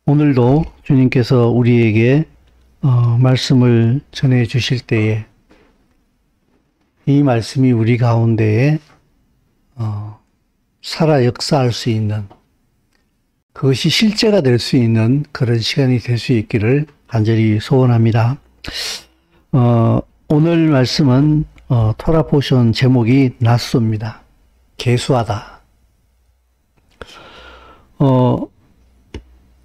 오늘도 주님께서 우리에게 말씀을 전해 주실 때에 이 말씀이 우리 가운데에 살아 역사할 수 있는, 그것이 실제가 될 수 있는 그런 시간이 될 수 있기를 간절히 소원합니다. 오늘 말씀은 토라 포션 제목이 낫소입니다. 계수하다.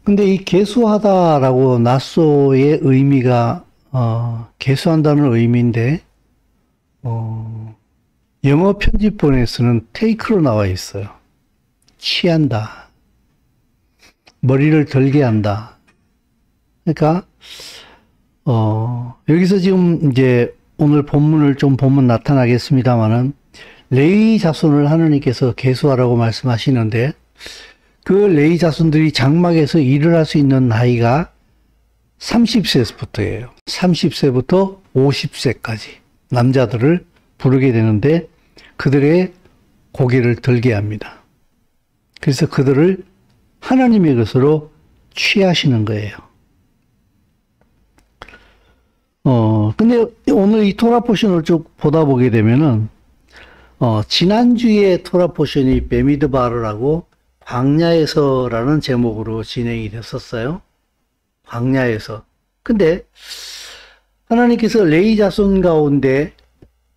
근데 이 계수하다라고 낫소의 의미가 계수한다는 의미인데 영어 편집본에서는 take로 나와 있어요. 취한다. 머리를 들게 한다. 그러니까 여기서 지금 이제 오늘 본문을 좀 보면 나타나겠습니다만은 레위 자손을 하느님께서 계수하라고 말씀하시는데 그 레위 자손들이 장막에서 일을 할 수 있는 나이가 30세부터예요. 30세부터 50세까지 남자들을 부르게 되는데 그들의 고개를 들게 합니다. 그래서 그들을 하나님의 것으로 취하시는 거예요. 근데 오늘 이 토라 포션을 쭉 보다 보게 되면은 지난주에 토라 포션이 베미드바르라고 광야에서라는 제목으로 진행이 됐었어요. 광야에서. 근데 하나님께서 레위 자손 가운데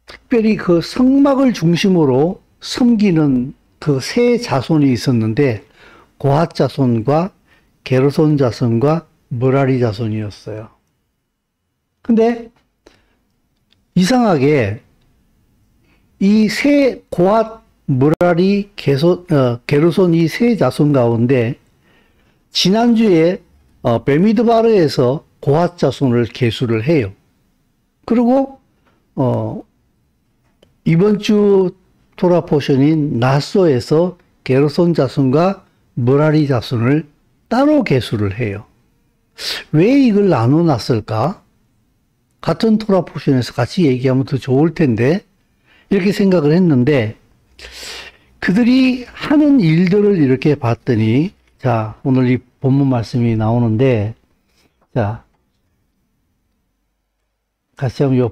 특별히 그 성막을 중심으로 섬기는 그 세 자손이 있었는데 고핫 자손과 게르손 자손과 므라리 자손이었어요. 근데 이상하게 이 세 고핫, 므라리, 게르손 이 세 자손 가운데 지난주에 베미드바르에서 고핫 자손을 계수를 해요. 그리고 이번 주 토라 포션인 낫소에서 게르손 자손과 므라리 자손을 따로 계수를 해요. 왜 이걸 나눠놨을까? 같은 토라 포션에서 같이 얘기하면 더 좋을 텐데 이렇게 생각을 했는데 그들이 하는 일들을 이렇게 봤더니 자 오늘 이 본문 말씀이 나오는데 자 같이 한번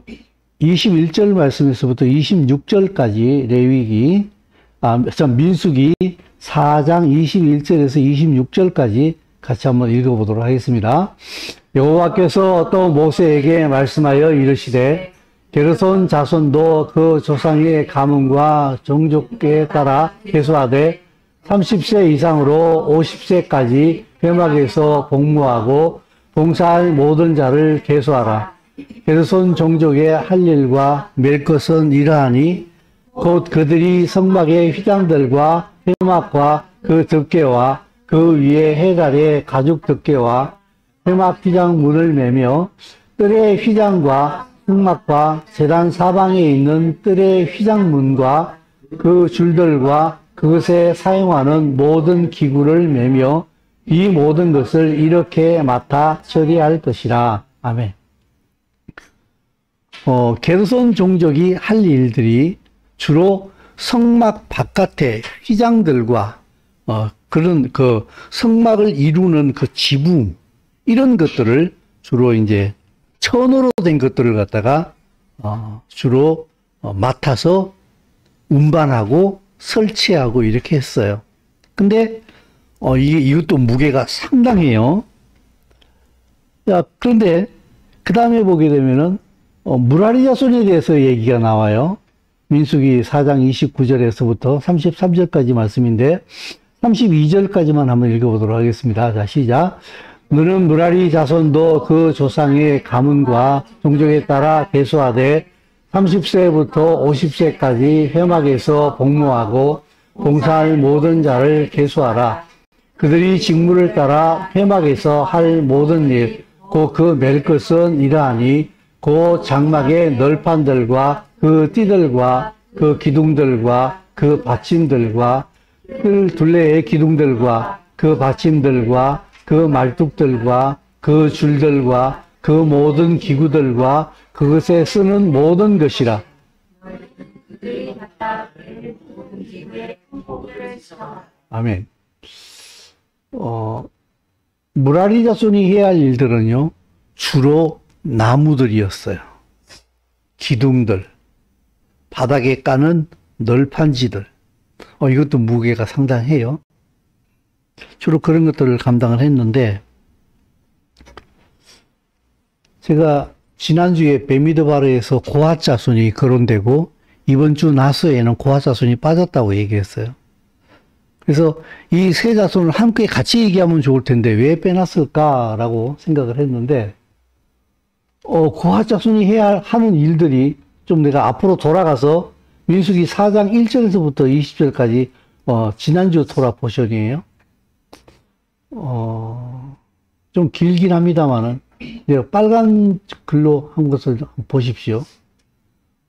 21절 말씀에서부터 26절까지 레위기 민수기 4장 21절에서 26절까지 같이 한번 읽어보도록 하겠습니다. 여호와께서 또 모세에게 말씀하여 이르시되 게르손 자손도 그 조상의 가문과 종족에 따라 계수하되 30세 이상으로 50세까지 회막에서 복무하고 봉사할 모든 자를 계수하라. 게르손 종족의 할 일과 맬 것은 이러하니 곧 그들이 성막의 휘장들과 회막과 그 덮개와 그 위에 해갈의 가죽 덮개와 회막 휘장 문을 매며 뜰의 휘장과 흑막과 제단 사방에 있는 뜰의 휘장문과 그 줄들과 그것에 사용하는 모든 기구를 매며 이 모든 것을 이렇게 맡아 처리할 것이라. 아멘. 게르손 종족이 할 일들이 주로 성막 바깥의 휘장들과 그런 그 성막을 이루는 그 지붕 이런 것들을 주로 이제 천으로 된 것들을 갖다가 주로 맡아서 운반하고 설치하고 이렇게 했어요. 근데 이것도 무게가 상당해요. 야, 그런데 그 다음에 보게 되면은 므라리 자손에 대해서 얘기가 나와요. 민수기 4장 29절에서부터 33절까지 말씀인데 32절까지만 한번 읽어보도록 하겠습니다. 자, 시작. 너는 므라리 자손도 그 조상의 가문과 종족에 따라 계수하되 30세부터 50세까지 회막에서 복무하고 봉사할 모든 자를 계수하라. 그들이 직무를 따라 회막에서 할 모든 일, 곧 그 맬 것은 이러하니 그 장막의 널판들과 그 띠들과 그 기둥들과 그 받침들과 뜰 둘레의 기둥들과 그 받침들과 그 말뚝들과 그 줄들과 그 모든 기구들과 그것에 쓰는 모든 것이라. 아멘. 무라리 자손이 해야 할 일들은요, 주로 나무들이었어요. 기둥들, 바닥에 까는 널판지들. 이것도 무게가 상당해요. 주로 그런 것들을 감당을 했는데, 제가 지난주에 베미드바르에서 고핫 자손이 거론되고, 이번 주 나스에는 고핫 자손이 빠졌다고 얘기했어요. 그래서 이 세 자손을 함께 같이 얘기하면 좋을 텐데 왜 빼놨을까라고 생각을 했는데, 고핫 자손이 해야 하는 일들이 좀 내가 앞으로 돌아가서 민수기 4장 1절에서부터 20절까지 지난주 토라 포션이에요. 좀 길긴 합니다만은 내가 빨간 글로 한 것을 보십시오.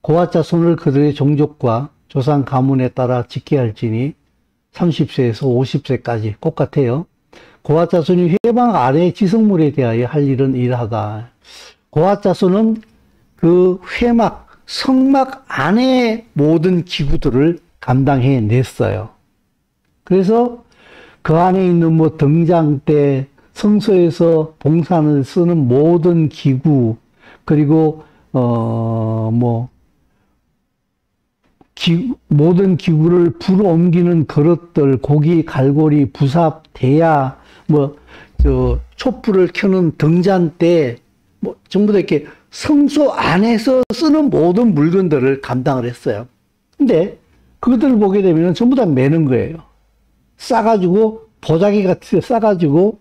고핫 자손을 그들의 종족과 조상 가문에 따라 지켜야 할지니 30세에서 50세까지 똑같아요. 고핫 자손이 회방 아래 지성물에 대하여 할 일은 이러하다. 고핫 자손은 그 회막, 성막 안에 모든 기구들을 감당해 냈어요. 그래서 그 안에 있는 뭐 등장대, 성소에서 봉산을 쓰는 모든 기구, 그리고 모든 기구를 불어 옮기는 그릇들, 고기, 갈고리, 부삽, 대야, 촛불을 켜는 등잔대, 전부 다 이렇게 성소 안에서 쓰는 모든 물건들을 감당을 했어요. 근데 그것들을 보게 되면 전부 다 매는 거예요. 싸가지고, 보자기 같이 싸가지고,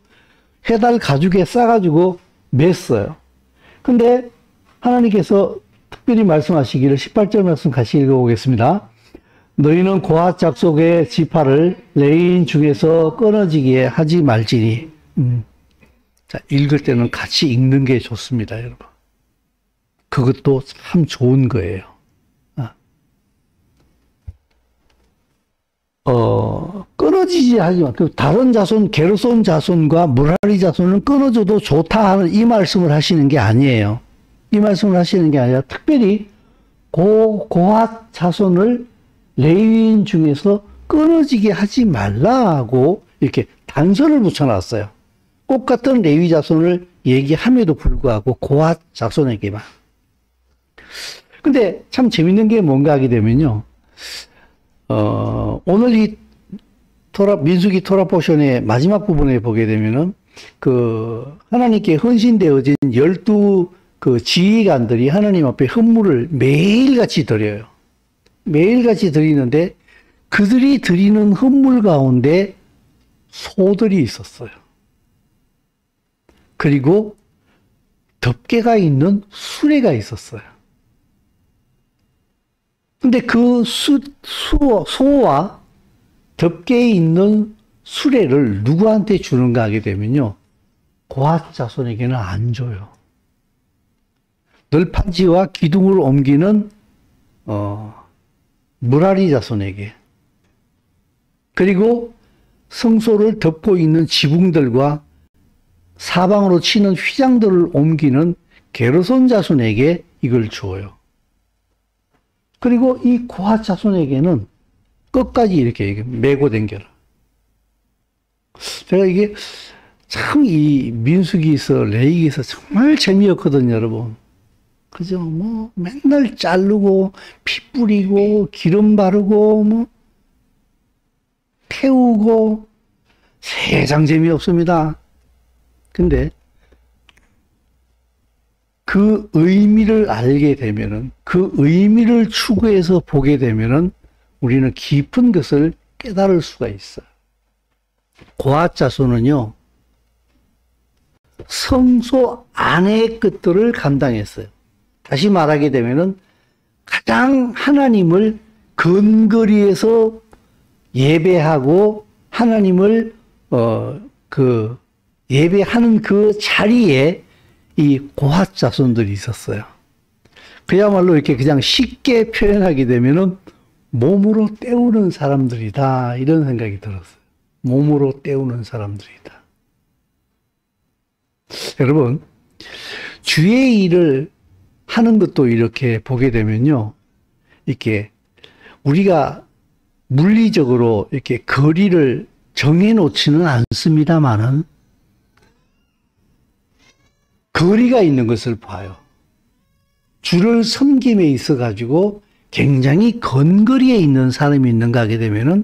해달 가죽에 싸가지고 맸어요. 근데 하나님께서 특별히 말씀하시기를 18절 말씀 같이 읽어보겠습니다. 너희는 고핫 족속의 지파를 레위인 중에서 끊어지게 하지 말지니. 자, 읽을 때는 같이 읽는 게 좋습니다, 여러분. 그것도 참 좋은 거예요. 끊어지지 하지만, 다른 자손, 게르손 자손과 무라리 자손은 끊어져도 좋다 하는 이 말씀을 하시는 게 아니에요. 이 말씀을 하시는 게 아니라 특별히 고핫 자손을 레위인 중에서 끊어지게 하지 말라고 이렇게 단서를 붙여놨어요. 똑같은 레위 자손을 얘기함에도 불구하고 고핫 자손에게만. 근데 참 재밌는 게 뭔가 하게 되면요. 오늘 이 민수기 토라 포션의 마지막 부분에 보게 되면은 하나님께 헌신되어진 12 지휘관들이 하나님 앞에 헌물을 매일같이 드려요. 매일같이 드리는데 그들이 드리는 헌물 가운데 소들이 있었어요. 그리고 덮개가 있는 수레가 있었어요. 근데 그 소와 덮개에 있는 수레를 누구한테 주는가 하게 되면요. 고핫 자손에게는 안 줘요. 널판지와 기둥을 옮기는 무라리 자손에게, 그리고 성소를 덮고 있는 지붕들과 사방으로 치는 휘장들을 옮기는 게르손 자손에게 이걸 주어요. 그리고 이 고핫 자손에게는 끝까지 이렇게 메고 댕겨라. 제가 이게 참 이 민수기에서 레위기에서 정말 재미없거든요, 여러분. 그죠? 맨날 자르고 피 뿌리고 기름 바르고 태우고 세상 재미없습니다. 근데 그 의미를 알게 되면은, 그 의미를 추구해서 보게 되면은 우리는 깊은 것을 깨달을 수가 있어요. 고핫 자손은요, 성소 안의 것들을 감당했어요. 다시 말하게 되면은 가장 하나님을 근거리에서 예배하고 하나님을 예배하는 그 자리에 이 고핫 자손들이 있었어요. 그야말로 이렇게 그냥 쉽게 표현하게 되면은 몸으로 때우는 사람들이다, 이런 생각이 들었어요. 몸으로 때우는 사람들이다. 여러분, 주의 일을 하는 것도 이렇게 보게 되면요, 이렇게 우리가 물리적으로 이렇게 거리를 정해 놓지는 않습니다만은 거리가 있는 것을 봐요. 주를 섬김에 있어 가지고 굉장히 근거리에 있는 사람이 있는가 하게 되면은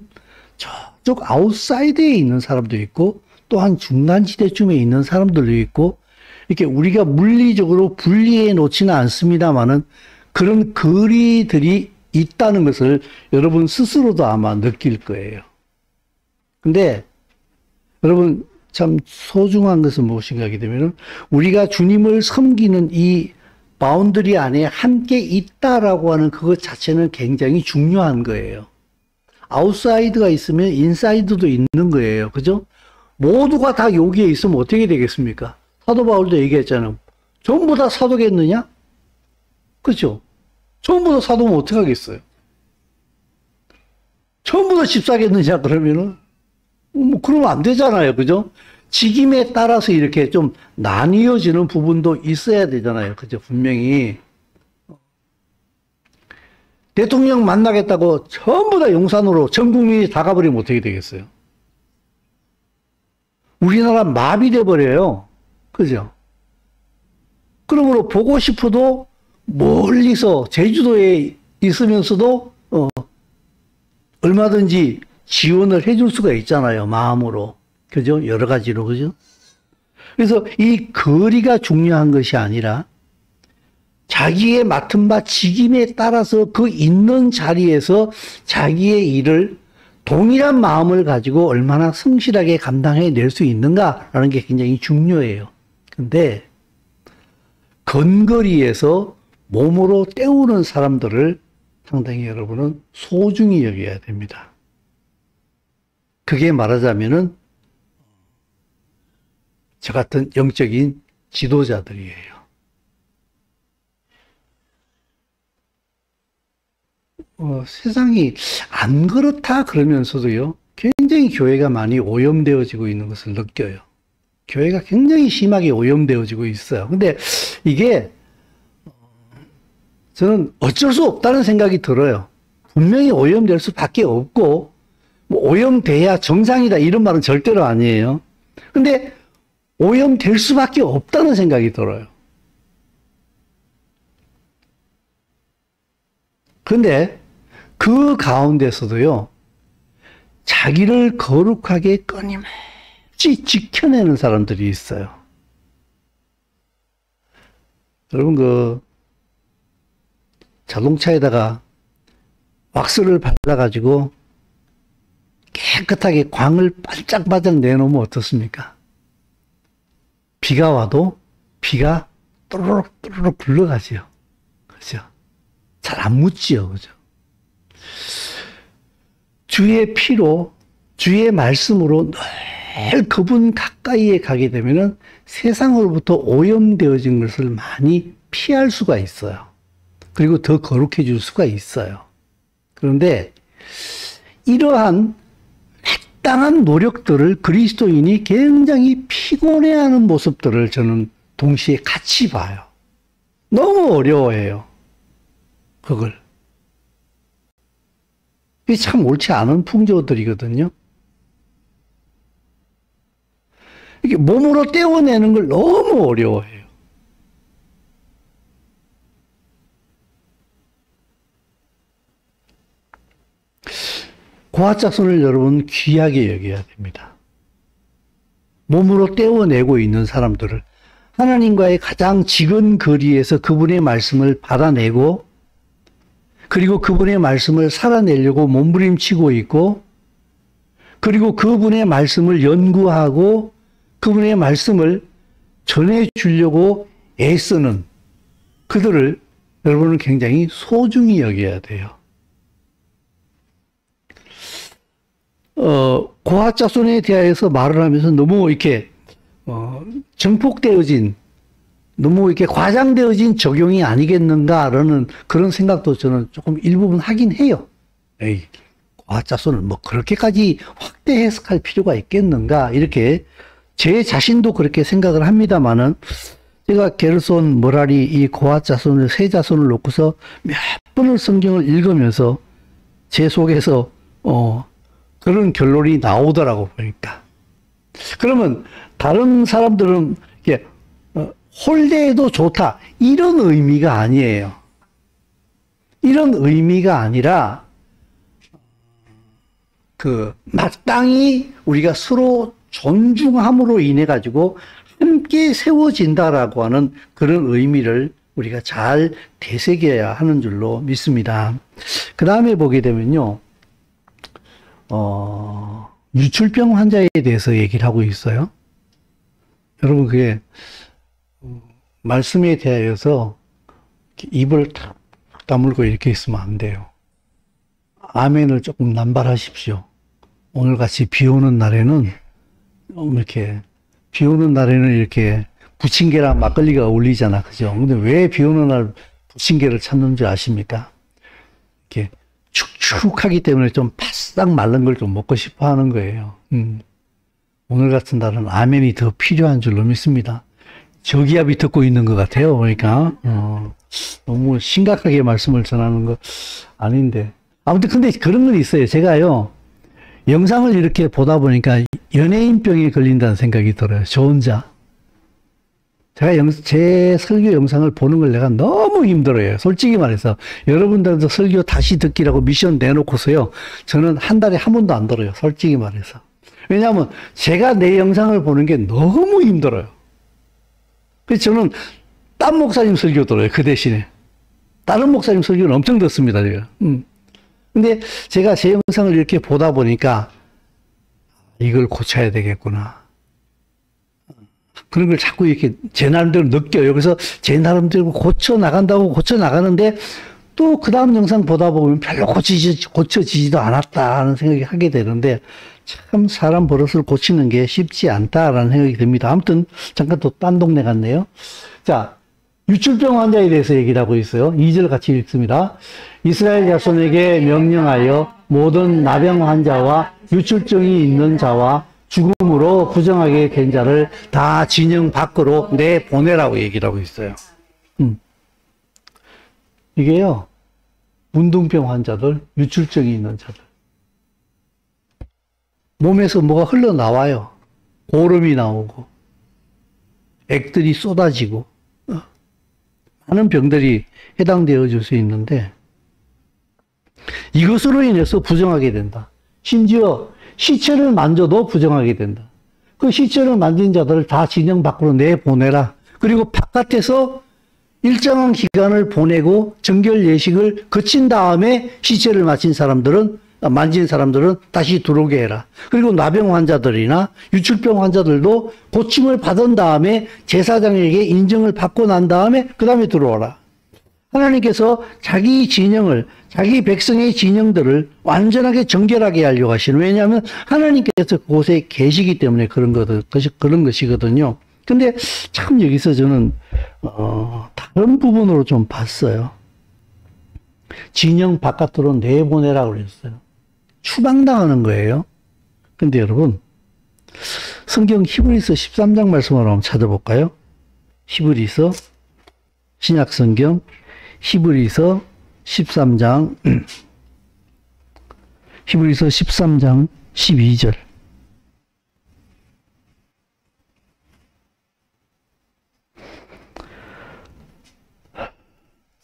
저쪽 아웃사이드에 있는 사람도 있고 또한 중간지대쯤에 있는 사람들도 있고 이렇게 우리가 물리적으로 분리해 놓지는 않습니다만은 그런 거리들이 있다는 것을 여러분 스스로도 아마 느낄 거예요. 근데 여러분 참 소중한 것은 무엇인가 하게 되면은 우리가 주님을 섬기는 이 바운더리 안에 함께 있다라고 하는 그것 자체는 굉장히 중요한 거예요. 아웃사이드가 있으면 인사이드도 있는 거예요. 그죠? 모두가 다 여기에 있으면 어떻게 되겠습니까? 사도 바울도 얘기했잖아요. 전부 다 사도겠느냐? 그죠? 전부 다 사도면 어떻게 하겠어요? 전부 다 집사겠느냐? 그러면은 그러면 안 되잖아요. 그죠? 직임에 따라서 이렇게 좀 나뉘어지는 부분도 있어야 되잖아요. 그죠? 분명히. 대통령 만나겠다고 전부 다 용산으로 전 국민이 다 가버리면 어떻게 되겠어요? 우리나라 마비돼 버려요. 그죠? 그러므로 보고 싶어도 멀리서 제주도에 있으면서도 얼마든지 지원을 해줄 수가 있잖아요. 마음으로. 그죠? 여러 가지로. 그죠? 그래서 이 거리가 중요한 것이 아니라 자기의 맡은 바 직임에 따라서 그 있는 자리에서 자기의 일을 동일한 마음을 가지고 얼마나 성실하게 감당해 낼 수 있는가라는 게 굉장히 중요해요. 근데 근거리에서 몸으로 때우는 사람들을 상당히 여러분은 소중히 여겨야 됩니다. 그게 말하자면은 저 같은 영적인 지도자들이에요. 세상이 안 그렇다 그러면서도요, 굉장히 교회가 많이 오염되어지고 있는 것을 느껴요. 교회가 굉장히 심하게 오염되어지고 있어요. 근데 이게 저는 어쩔 수 없다는 생각이 들어요. 분명히 오염될 수밖에 없고 뭐 오염돼야 정상이다 이런 말은 절대로 아니에요. 근데 오염될 수밖에 없다는 생각이 들어요. 근데 그 가운데서도요, 자기를 거룩하게 끊임없이 지켜내는 사람들이 있어요. 여러분, 그 자동차에다가 왁스를 발라가지고 깨끗하게 광을 반짝반짝 내놓으면 어떻습니까? 비가 와도 비가 또르륵 또르륵 굴러가지요. 그죠? 잘 안 묻지요. 그죠? 주의 피로, 주의 말씀으로 늘 그분 가까이에 가게 되면은 세상으로부터 오염되어진 것을 많이 피할 수가 있어요. 그리고 더 거룩해질 수가 있어요. 그런데 이러한 마땅한 노력들을 그리스도인이 굉장히 피곤해하는 모습들을 저는 동시에 같이 봐요. 너무 어려워해요. 그걸. 이게 참 옳지 않은 풍조들이거든요. 이게 몸으로 떼어내는 걸 너무 어려워해요. 고아자손을 여러분 귀하게 여겨야 됩니다. 몸으로 떼어내고 있는 사람들을 하나님과의 가장 지근 거리에서 그분의 말씀을 받아내고 그리고 그분의 말씀을 살아내려고 몸부림치고 있고 그리고 그분의 말씀을 연구하고 그분의 말씀을 전해주려고 애쓰는 그들을 여러분은 굉장히 소중히 여겨야 돼요. 고아자손에 대하여서 말을 하면서 너무 이렇게 증폭되어진 너무 이렇게 과장되어진 적용이 아니겠는가라는 그런 생각도 저는 조금 일부분 하긴 해요. 에이, 고아자손을 뭐 그렇게까지 확대 해석할 필요가 있겠는가 이렇게 제 자신도 그렇게 생각을 합니다만은 제가 게르손, 머라리 이 고아자손을 세 자손을 놓고서 몇 번을 성경을 읽으면서 제 속에서 그런 결론이 나오더라고 보니까. 그러면 다른 사람들은 이게 홀대해도 좋다. 이런 의미가 아니에요. 이런 의미가 아니라 마땅히 우리가 서로 존중함으로 인해 가지고 함께 세워진다라고 하는 그런 의미를 우리가 잘 되새겨야 하는 줄로 믿습니다. 그 다음에 보게 되면요, 유출병 환자에 대해서 얘기를 하고 있어요. 여러분, 그게 말씀에 대하여서 입을 탁 다물고 이렇게 있으면 안 돼요. 아멘을 조금 남발하십시오. 오늘같이 비 오는 날에는 이렇게 부침개랑 막걸리가 어울리잖아. 그죠? 근데 왜 비 오는 날 부침개를 찾는 줄 아십니까? 이렇게 축축하기 때문에 좀 바싹 마른 걸 좀 먹고 싶어 하는 거예요. 오늘 같은 날은 아멘이 더 필요한 줄로 믿습니다. 저기압이 듣고 있는 것 같아요. 그러니까, 너무 심각하게 말씀을 전하는 거 아닌데. 아무튼 근데 그런 건 있어요. 제가요, 영상을 이렇게 보다 보니까 연예인병에 걸린다는 생각이 들어요. 저 혼자. 제가 제 설교 영상을 보는 걸 내가 너무 힘들어요. 솔직히 말해서. 여러분들도 설교 다시 듣기라고 미션 내놓고서요, 저는 한 달에 한 번도 안 들어요. 솔직히 말해서. 왜냐하면 제가 내 영상을 보는 게 너무 힘들어요. 그래서 저는 딴 목사님 설교 들어요. 그 대신에. 다른 목사님 설교는 엄청 듣습니다. 제가. 근데 제가 제 영상을 이렇게 보다 보니까 이걸 고쳐야 되겠구나. 그런 걸 자꾸 이렇게 제 나름대로 느껴요. 그래서 제 나름대로 고쳐 나간다고 고쳐 나가는데 또 그 다음 영상 보다 보면 별로 고쳐지지도 않았다 하는 생각이 하게 되는데, 참 사람 버릇을 고치는 게 쉽지 않다라는 생각이 듭니다. 아무튼 잠깐 또 딴 동네 갔네요. 자, 유출병 환자에 대해서 얘기를 하고 있어요. 2절 같이 읽습니다. 이스라엘 자손에게 명령하여 모든 나병 환자와 유출증이 있는 자와 죽음으로 부정하게 된 자를 다 진영 밖으로 내보내라고 얘기를 하고 있어요. 이게요, 문둥병 환자들, 유출증이 있는 자들. 몸에서 뭐가 흘러나와요. 고름이 나오고, 액들이 쏟아지고, 많은 병들이 해당되어 줄 수 있는데, 이것으로 인해서 부정하게 된다. 심지어 시체를 만져도 부정하게 된다. 그 시체를 만진 자들을 다 진영 밖으로 내보내라. 그리고 바깥에서 일정한 기간을 보내고 정결 예식을 거친 다음에 시체를 만진 사람들은 다시 들어오게 해라. 그리고 나병 환자들이나 유출병 환자들도 고침을 받은 다음에 제사장에게 인정을 받고 난 다음에 그 다음에 들어오라. 하나님께서 자기 진영을, 자기 백성의 진영들을 완전하게 정결하게 하려고 하시는, 왜냐하면 하나님께서 그곳에 계시기 때문에 그런 것이거든요. 근데 참 여기서 저는 다른 부분으로 좀 봤어요. 진영 바깥으로 내보내라고 그랬어요. 추방당하는 거예요. 근데 여러분, 성경 히브리서 13장 말씀을 한번 찾아볼까요? 히브리서, 신약 성경 히브리서 13장 히브리서 13장 12절.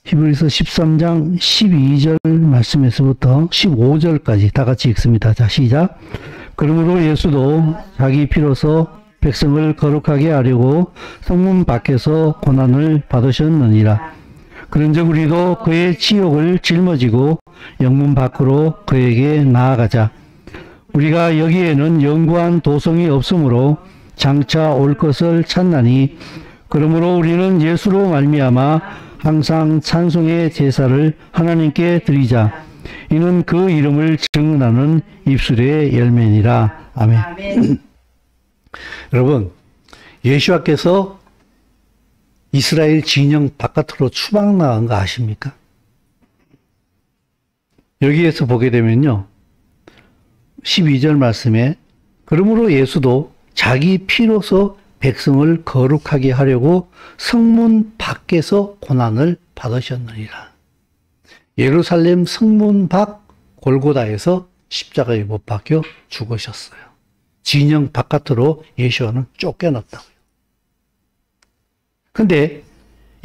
히브리서 13장 12절 말씀에서부터 15절까지 다 같이 읽습니다. 자, 시작. 그러므로 예수도 자기 피로서 백성을 거룩하게 하려고 성문 밖에서 고난을 받으셨느니라. 그런즉 우리도 그의 치욕을 짊어지고 영문 밖으로 그에게 나아가자. 우리가 여기에는 영구한 도성이 없으므로 장차 올 것을 찾나니, 그러므로 우리는 예수로 말미암아 항상 찬송의 제사를 하나님께 드리자. 이는 그 이름을 증언하는 입술의 열매니라. 아멘. 아멘. 여러분, 예수와께서 이스라엘 진영 바깥으로 추방 나간 거 아십니까? 여기에서 보게 되면요, 12절 말씀에 그러므로 예수도 자기 피로서 백성을 거룩하게 하려고 성문 밖에서 고난을 받으셨느니라. 예루살렘 성문 밖 골고다에서 십자가에 못 박혀 죽으셨어요. 진영 바깥으로 예수와는 쫓겨났다고요. 근데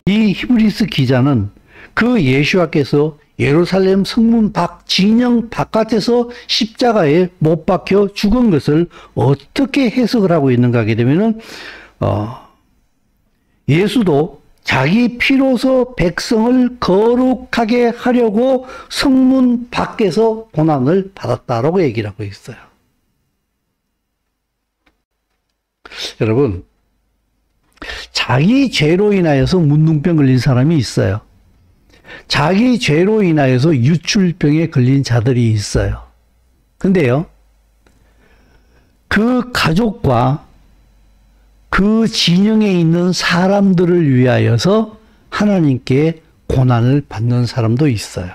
이 히브리스 기자는 그 예수와께서 예루살렘 성문 밖 진영 바깥에서 십자가에 못 박혀 죽은 것을 어떻게 해석을 하고 있는가 하게 되면은 예수도 자기 피로서 백성을 거룩하게 하려고 성문 밖에서 고난을 받았다라고 얘기를 하고 있어요. 여러분, 자기 죄로 인하여서 문둥병 걸린 사람이 있어요. 자기 죄로 인하여서 유출병에 걸린 자들이 있어요. 근데요, 그 가족과 그 진영에 있는 사람들을 위하여서 하나님께 고난을 받는 사람도 있어요.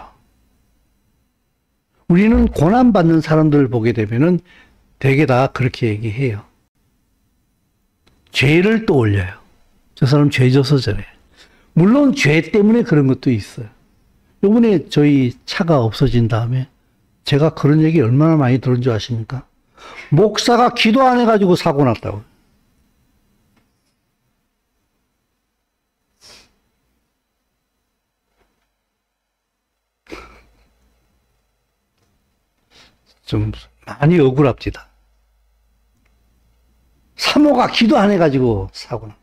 우리는 고난받는 사람들을 보게 되면은 대개 다 그렇게 얘기해요. 죄를 떠올려요. 저 사람 죄 져서 저래. 물론 죄 때문에 그런 것도 있어요. 요번에 저희 차가 없어진 다음에 제가 그런 얘기 얼마나 많이 들은 줄 아십니까? 목사가 기도 안 해가지고 사고 났다고. 좀 많이 억울합니다. 사모가 기도 안 해가지고 사고 났다.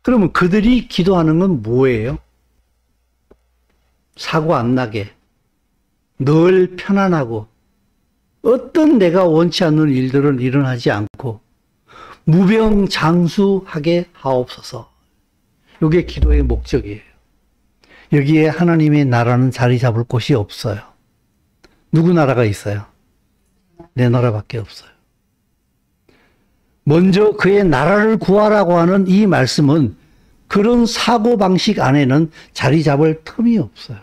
그러면 그들이 기도하는 건 뭐예요? 사고 안 나게, 늘 편안하고, 어떤 내가 원치 않는 일들은 일어나지 않고, 무병장수하게 하옵소서. 이게 기도의 목적이에요. 여기에 하나님의 나라는 자리 잡을 곳이 없어요. 누구 나라가 있어요? 내 나라밖에 없어요. 먼저 그의 나라를 구하라고 하는 이 말씀은 그런 사고방식 안에는 자리 잡을 틈이 없어요.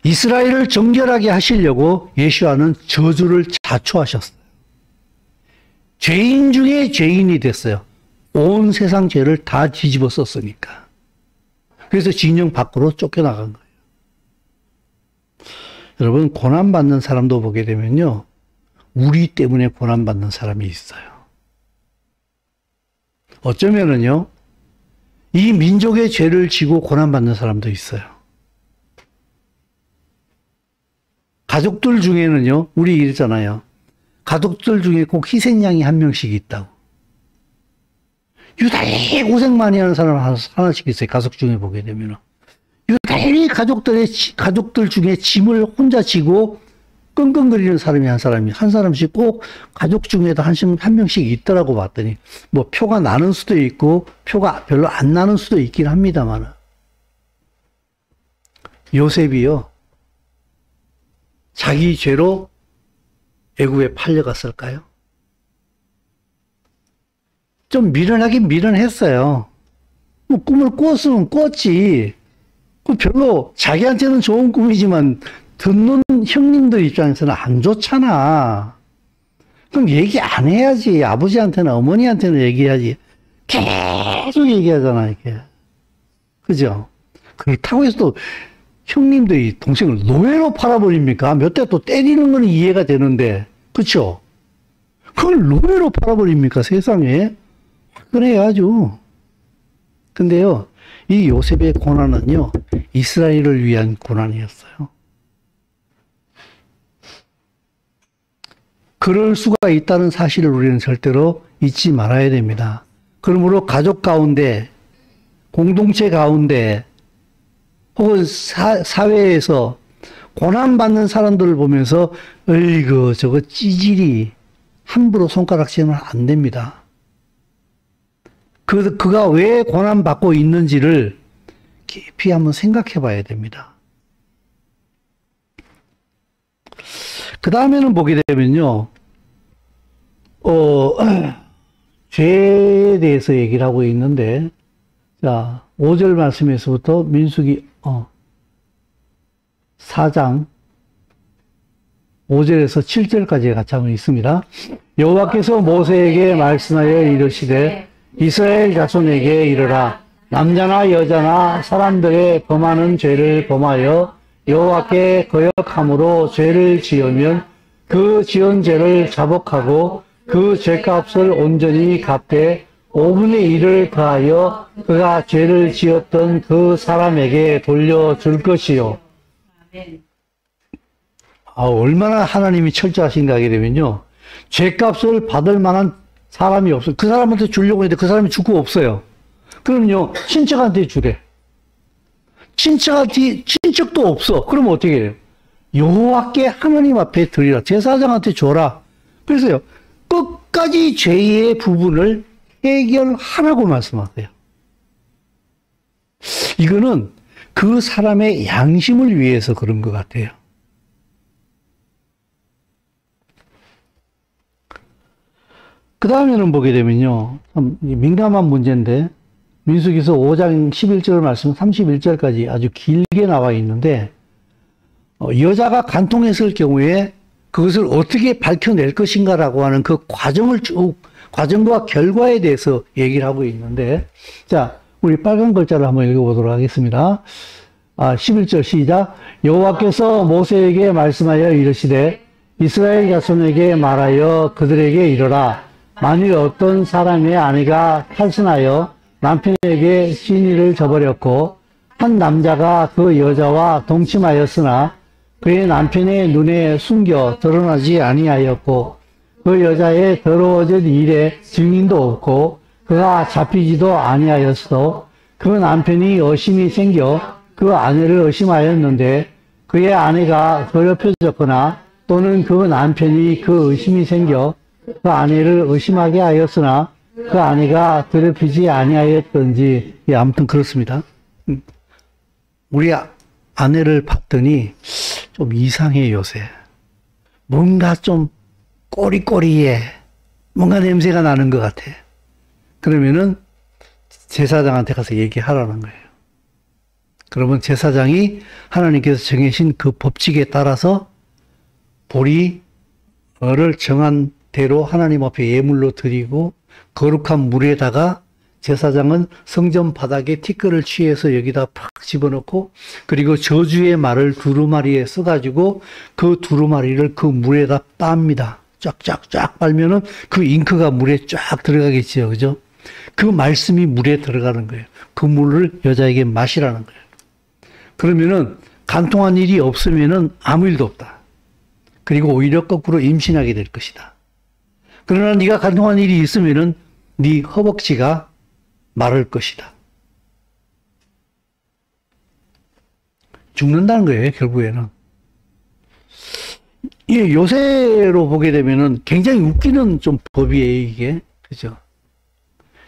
이스라엘을 정결하게 하시려고 예수와는 저주를 자초하셨어요. 죄인 중에 죄인이 됐어요. 온 세상 죄를 다 뒤집어 썼으니까. 그래서 진영 밖으로 쫓겨나간 거예요. 여러분, 고난받는 사람도 보게 되면요, 우리 때문에 고난받는 사람이 있어요. 어쩌면은요, 이 민족의 죄를 지고 고난받는 사람도 있어요. 가족들 중에는요, 우리 이러잖아요. 가족들 중에 꼭 희생양이 한 명씩 있다고. 유달리 고생 많이 하는 사람 하나씩 있어요. 가족 중에 보게 되면. 유달리 가족들 중에 짐을 혼자 지고 끙끙거리는 사람이 한 사람씩 꼭 가족 중에도 한 명씩 있더라고 봤더니, 뭐 표가 나는 수도 있고, 표가 별로 안 나는 수도 있긴 합니다만. 요셉이요, 자기 죄로 애굽에 팔려갔을까요? 좀 미련하긴 미련했어요. 뭐 꿈을 꿨으면 꿨지. 그 별로 자기한테는 좋은 꿈이지만 듣는 형님들 입장에서는 안 좋잖아. 그럼 얘기 안 해야지. 아버지한테는 어머니한테는 얘기해야지. 계속 얘기하잖아, 이게. 그죠? 그렇다고 해서 또 형님들이 동생을 노예로 팔아버립니까? 몇 대 또 때리는 건 이해가 되는데, 그쵸? 그걸 노예로 팔아버립니까? 세상에? 그래야죠. 근데요, 이 요셉의 고난은요, 이스라엘을 위한 고난이었어요. 그럴 수가 있다는 사실을 우리는 절대로 잊지 말아야 됩니다. 그러므로 가족 가운데, 공동체 가운데, 혹은 사회에서 고난받는 사람들을 보면서 어이구 저거 찌질이 함부로 손가락질하면 안 됩니다. 그가 왜 고난받고 있는지를 깊이 한번 생각해 봐야 됩니다. 그 다음에는 보게 되면요, 죄에 대해서 얘기를 하고 있는데, 자, 5절 말씀에서부터 민수기 4장 5절에서 7절까지의 같이 한번 있습니다. 여호와께서 모세에게 말씀하여 이르시되 이스라엘 자손에게 이르라. 남자나 여자나 사람들의 범하는 죄를 범하여 여호와께 거역함으로 죄를 지으면 그 지은 죄를 자복하고 그 죄값을 온전히 갚되 5분의 1을 더하여 그가 죄를 지었던 그 사람에게 돌려줄 것이요. 얼마나 하나님이 철저하신가 하게 되면요. 죄값을 받을 만한 사람이 없어요. 그 사람한테 주려고 했는데 그 사람이 줄 거 없어요. 그럼요, 친척한테 주래. 친척도 없어. 그러면 어떻게 해요? 여호와께 하나님 앞에 드리라. 제사장한테 줘라. 그래서요, 끝까지 죄의 부분을 해결하라고 말씀하세요. 이거는 그 사람의 양심을 위해서 그런 것 같아요. 그 다음에는 보게 되면요, 참 민감한 문제인데, 민수기서 5장 11절 말씀 31절까지 아주 길게 나와 있는데, 여자가 간통했을 경우에 그것을 어떻게 밝혀낼 것인가라고 하는 그 과정과 결과에 대해서 얘기를 하고 있는데, 자, 우리 빨간 글자를 한번 읽어보도록 하겠습니다. 11절 시작. 여호와께서 모세에게 말씀하여 이르시되 이스라엘 자손에게 말하여 그들에게 이르라. 만일 어떤 사람의 아내가 탈선하여 남편에게 시니를 저버렸고 한 남자가 그 여자와 동침하였으나 그의 남편의 눈에 숨겨 드러나지 아니하였고 그 여자의 더러워진 일에 증인도 없고 그가 잡히지도 아니하였어. 그 남편이 의심이 생겨 그 아내를 의심하였는데 그의 아내가 더럽혀졌거나 또는 그 남편이 그 의심이 생겨 그 아내를 의심하게 하였으나 그 아내가 더럽히지 아니하였던지, 아무튼 그렇습니다. 우리 아내를 봤더니 좀 이상해 요새. 뭔가 좀 꼬리꼬리해. 뭔가 냄새가 나는 것 같아. 그러면은 제사장한테 가서 얘기하라는 거예요. 그러면 제사장이 하나님께서 정해신 그 법칙에 따라서 보리를 정한 대로 하나님 앞에 예물로 드리고 거룩한 물에다가 제사장은 성전 바닥에 티끌을 취해서 여기다 팍 집어넣고 그리고 저주의 말을 두루마리에 써가지고 그 두루마리를 그 물에다 빱니다. 쫙쫙쫙 빨면은 그 잉크가 물에 쫙 들어가겠지요. 그죠? 그 말씀이 물에 들어가는 거예요. 그 물을 여자에게 마시라는 거예요. 그러면은 간통한 일이 없으면은 아무 일도 없다. 그리고 오히려 거꾸로 임신하게 될 것이다. 그러나 네가 간통한 일이 있으면은 네 허벅지가 마를 것이다. 죽는다는 거예요, 결국에는. 이 요새로 보게 되면은 굉장히 웃기는 좀 법이에요, 이게. 그죠?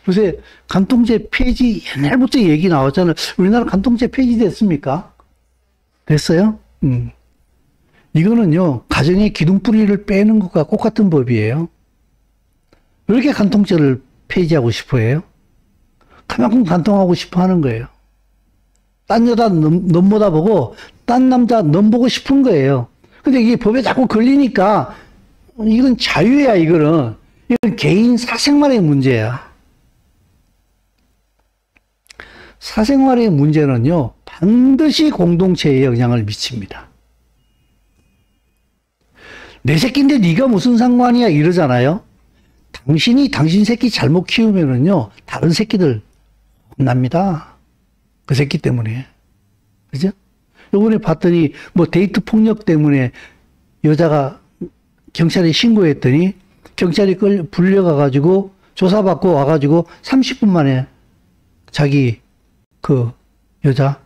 요새 간통죄 폐지 옛날부터 얘기 나왔잖아요. 우리나라 간통죄 폐지됐습니까? 됐어요? 이거는요, 가정의 기둥뿌리를 빼는 것과 똑같은 법이에요. 왜 이렇게 간통죄를 폐지하고 싶어 해요? 그만큼 간통하고 싶어 하는 거예요. 딴 여자 넘보다 보고, 딴 남자 넘보고 싶은 거예요. 근데 이게 법에 자꾸 걸리니까, 이건 자유야, 이거는. 이건 개인 사생활의 문제야. 사생활의 문제는요, 반드시 공동체에 영향을 미칩니다. 내 새끼인데 네가 무슨 상관이야 이러잖아요. 당신이 당신 새끼 잘못 키우면은요, 다른 새끼들 혼납니다. 그 새끼 때문에. 그죠? 요번에 봤더니 뭐 데이트 폭력 때문에 여자가 경찰에 신고했더니 경찰이 불려가가지고 조사받고 와가지고 30분 만에 자기 그 여자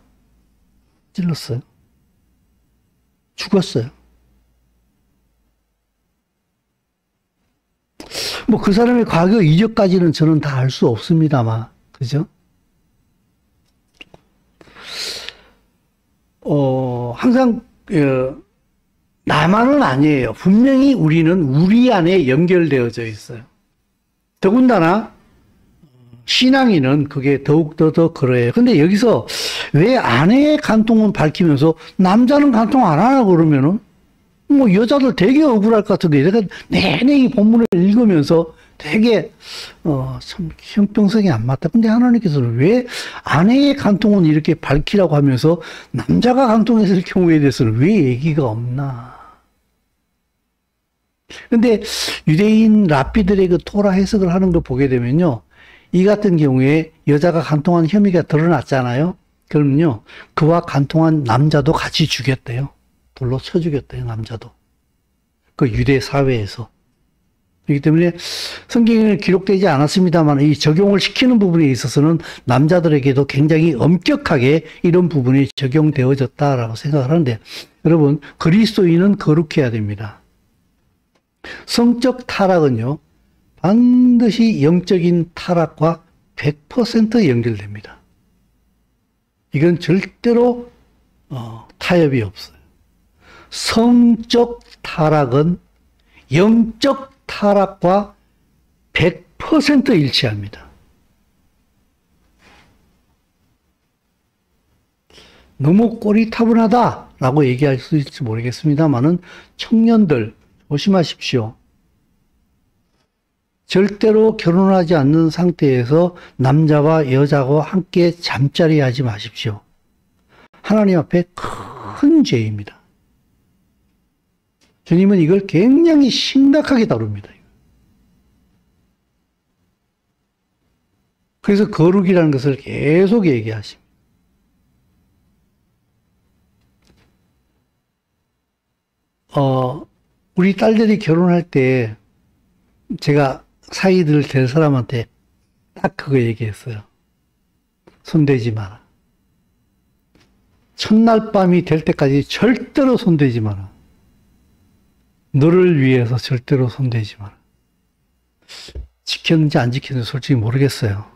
찔렀어요. 죽었어요. 뭐 그 사람의 과거 이력까지는 저는 다 알 수 없습니다만, 그죠? 항상 나만은 아니에요. 분명히 우리는 우리 안에 연결되어져 있어요. 더군다나 신앙인은 그게 더욱더 더 그래요. 근데 여기서 왜 아내의 간통은 밝히면서 남자는 간통 안 하나 그러면은 뭐 여자들 되게 억울할 것 같은데 내가 내내 이 본문을 읽으면서 되게 참 형평성이 안 맞다. 근데 하나님께서는 왜 아내의 간통은 이렇게 밝히라고 하면서 남자가 간통했을 경우에 대해서는 왜 얘기가 없나? 근데 유대인 랍비들의 그 토라 해석을 하는 거 보게 되면요, 이 같은 경우에 여자가 간통한 혐의가 드러났잖아요. 그러면요, 그와 간통한 남자도 같이 죽였대요. 돌로 쳐 죽였대요, 남자도. 그 유대 사회에서. 그렇기 때문에 성경에는 기록되지 않았습니다만 이 적용을 시키는 부분에 있어서는 남자들에게도 굉장히 엄격하게 이런 부분이 적용되어졌다라고 생각을 하는데, 여러분, 그리스도인은 거룩해야 됩니다. 성적 타락은요, 반드시 영적인 타락과 100% 연결됩니다. 이건 절대로 타협이 없어요. 성적 타락은 영적 타락과 100% 일치합니다. 너무 꼬리타분하다라고 얘기할 수 있을지 모르겠습니다만은 청년들 조심하십시오. 절대로 결혼하지 않는 상태에서 남자와 여자와 함께 잠자리 하지 마십시오. 하나님 앞에 큰 죄입니다. 주님은 이걸 굉장히 심각하게 다룹니다. 그래서 거룩이라는 것을 계속 얘기하십니다. 우리 딸들이 결혼할 때 제가 사이들 될 사람한테 딱 그거 얘기했어요. 손대지 마라. 첫날 밤이 될 때까지 절대로 손대지 마라. 너를 위해서 절대로 손대지 마라. 지켰는지 안 지켰는지 솔직히 모르겠어요.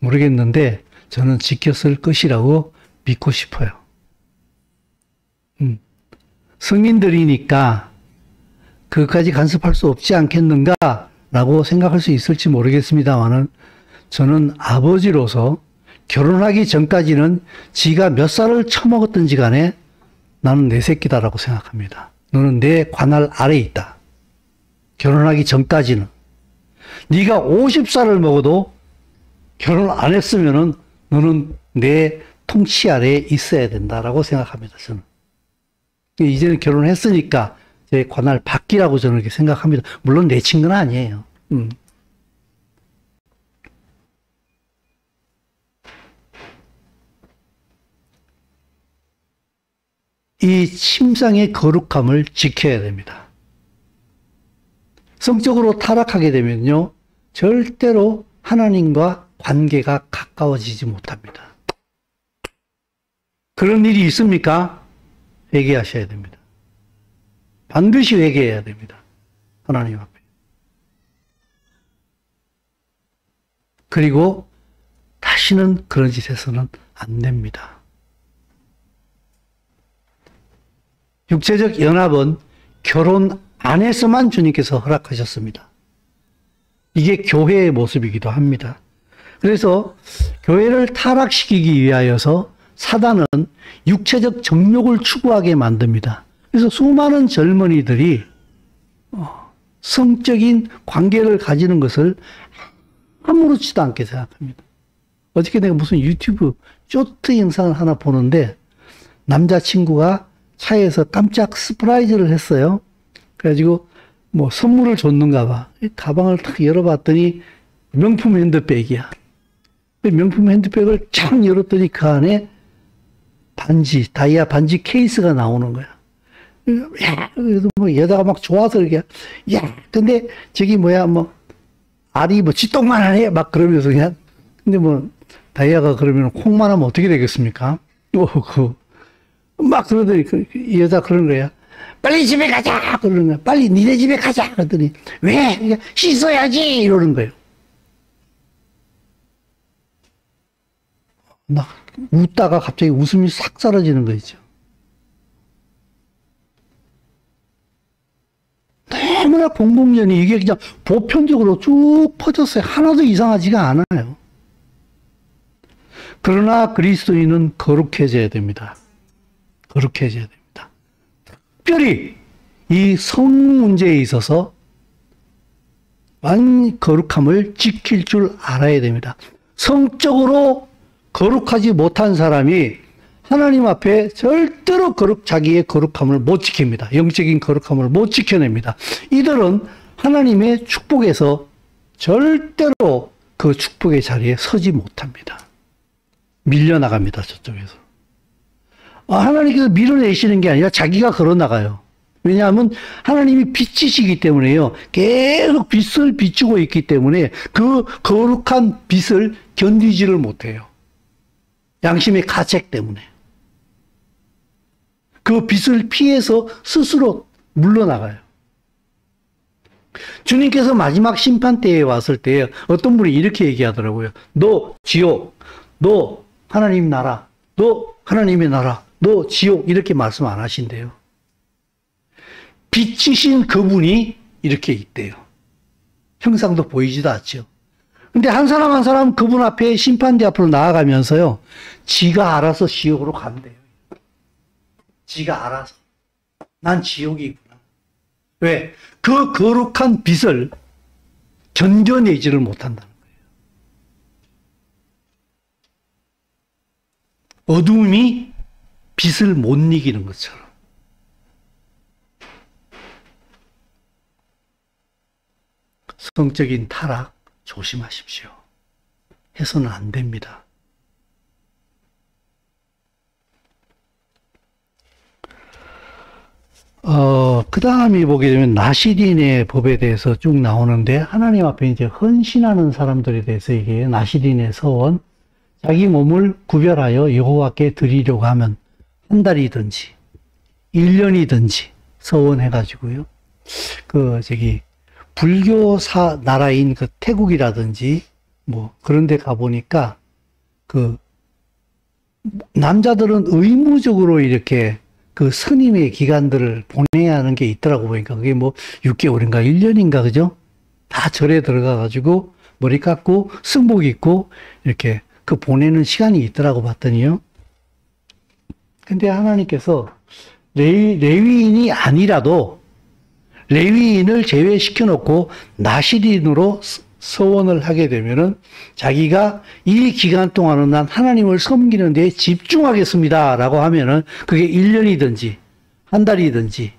모르겠는데 저는 지켰을 것이라고 믿고 싶어요. 성인들이니까 그것까지 간섭할 수 없지 않겠는가 라고 생각할 수 있을지 모르겠습니다만은 저는 아버지로서 결혼하기 전까지는 지가 몇 살을 처먹었든지 간에 나는 내 새끼다라고 생각합니다. 너는 내 관할 아래에 있다. 결혼하기 전까지는. 네가 50살을 먹어도 결혼 안 했으면은 너는 내 통치 아래에 있어야 된다라고 생각합니다. 저는. 이제는 결혼했으니까 제 관할 밖이라고 저는 이렇게 생각합니다. 물론 내 친구는 아니에요. 이 침상의 거룩함을 지켜야 됩니다. 성적으로 타락하게 되면요, 절대로 하나님과 관계가 가까워지지 못합니다. 그런 일이 있습니까? 회개하셔야 됩니다. 반드시 회개해야 됩니다. 하나님 앞에. 그리고 다시는 그런 짓 해서는 안 됩니다. 육체적 연합은 결혼 안에서만 주님께서 허락하셨습니다. 이게 교회의 모습이기도 합니다. 그래서 교회를 타락시키기 위하여서 사단은 육체적 정욕을 추구하게 만듭니다. 그래서 수많은 젊은이들이 성적인 관계를 가지는 것을 아무렇지도 않게 생각합니다. 어저께 내가 무슨 유튜브 쇼트 영상을 하나 보는데 남자친구가 차에서 깜짝 서프라이즈를 했어요. 그래가지고 뭐 선물을 줬는가 봐. 가방을 탁 열어봤더니 명품 핸드백이야. 명품 핸드백을 쫙 열었더니 그 안에 반지, 다이아 반지 케이스가 나오는 거야. 야, 그래도 뭐 여자가 막 좋아서 이렇게, 야, 근데 저기 뭐야, 뭐, 알이 뭐 쥐똥만 해? 막 그러면서 그냥, 근데 뭐, 다이아가 그러면 콩만 하면 어떻게 되겠습니까? 막 그러더니 이 여자 그러는 거야. 빨리 집에 가자! 그러는 거야. 빨리 니네 집에 가자! 그러더니, 왜? 씻어야지! 이러는 거예요. 막 웃다가 갑자기 웃음이 싹 사라지는 거 있죠. 너무나 공공연히 이게 그냥 보편적으로 쭉 퍼졌어요. 하나도 이상하지가 않아요. 그러나 그리스도인은 거룩해져야 됩니다. 거룩해져야 됩니다. 특별히 이 성 문제에 있어서 완 거룩함을 지킬 줄 알아야 됩니다. 성적으로 거룩하지 못한 사람이 하나님 앞에 절대로 자기의 거룩함을 못 지킵니다. 영적인 거룩함을 못 지켜냅니다. 이들은 하나님의 축복에서 절대로 그 축복의 자리에 서지 못합니다. 밀려나갑니다. 저쪽에서. 하나님께서 밀어내시는 게 아니라 자기가 걸어나가요. 왜냐하면 하나님이 빛이시기 때문에요. 계속 빛을 비추고 있기 때문에 그 거룩한 빛을 견디지를 못해요. 양심의 가책 때문에. 그 빛을 피해서 스스로 물러나가요. 주님께서 마지막 심판 때에 왔을 때 어떤 분이 이렇게 얘기하더라고요. 너 지옥, 너 하나님 나라, 너 하나님의 나라, 너 지옥 이렇게 말씀 안 하신대요. 빛이신 그분이 이렇게 있대요. 형상도 보이지도 않죠. 근데 한 사람 한 사람 그분 앞에 심판대 앞으로 나아가면서요. 지가 알아서 지옥으로 간대요. 지가 알아서. 난 지옥이구나. 왜? 그 거룩한 빛을 견뎌내지를 못한다는 거예요. 어둠이 빛을 못 이기는 것처럼. 성적인 타락 조심하십시오. 해서는 안 됩니다. 그 다음에 보게 되면 나시린의 법에 대해서 쭉 나오는데, 하나님 앞에 이제 헌신하는 사람들에 대해서 이게 나시린의 서원, 자기 몸을 구별하여 여호와께 드리려고 하면 한 달이든지 1년이든지 서원해가지고요. 불교 나라인 그 태국이라든지 뭐 그런 데 가보니까 남자들은 의무적으로 이렇게 그 스님의 기간들을 보내야 하는 게 있더라고 보니까 그게 뭐 6개월인가 1년인가 그죠? 다 절에 들어가가지고 머리 깎고 승복 입고 이렇게 그 보내는 시간이 있더라고 봤더니요. 근데 하나님께서 레위인이 아니라도 레위인을 제외시켜 놓고 나시린으로 서원을 하게 되면은 자기가 이 기간 동안은 난 하나님을 섬기는 데 집중하겠습니다 라고 하면은 그게 1년이든지 한 달이든지.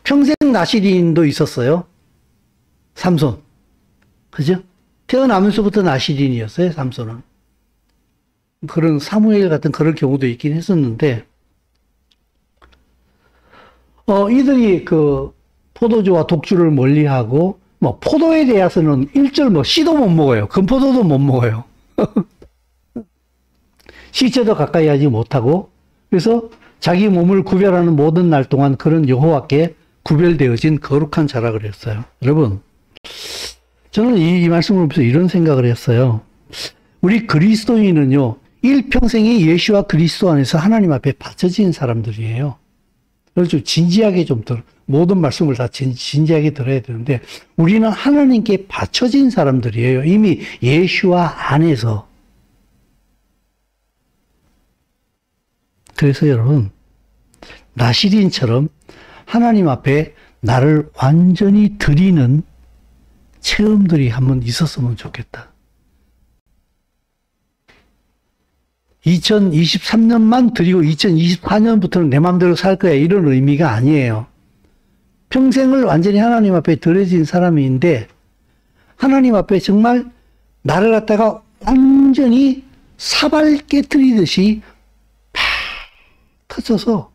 평생 나시린도 있었어요. 삼손. 그죠? 태어나면서부터 나시린이었어요, 삼손은. 그런 사무엘 같은 그런 경우도 있긴 했었는데, 이들이 포도주와 독주를 멀리하고, 포도에 대해서는 일절 씨도 못 먹어요. 금포도도 못 먹어요. 시체도 가까이 하지 못하고, 그래서 자기 몸을 구별하는 모든 날 동안 그런 여호와께 구별되어진 거룩한 자라 그랬어요. 여러분, 저는 이 말씀을 보면서 이런 생각을 했어요. 우리 그리스도인은요, 일평생이 예수와 그리스도 안에서 하나님 앞에 바쳐진 사람들이에요. 그래서 진지하게 모든 말씀을 다 진지하게 들어야 되는데, 우리는 하나님께 바쳐진 사람들이에요. 이미 예수와 안에서. 그래서 여러분, 나시린처럼 하나님 앞에 나를 완전히 드리는 체험들이 한번 있었으면 좋겠다. 2023년만 드리고 2024년부터는 내 마음대로 살 거야 이런 의미가 아니에요. 평생을 완전히 하나님 앞에 드려진 사람인데 하나님 앞에 정말 나를 갖다가 완전히 사발 깨트리듯이 팍 터져서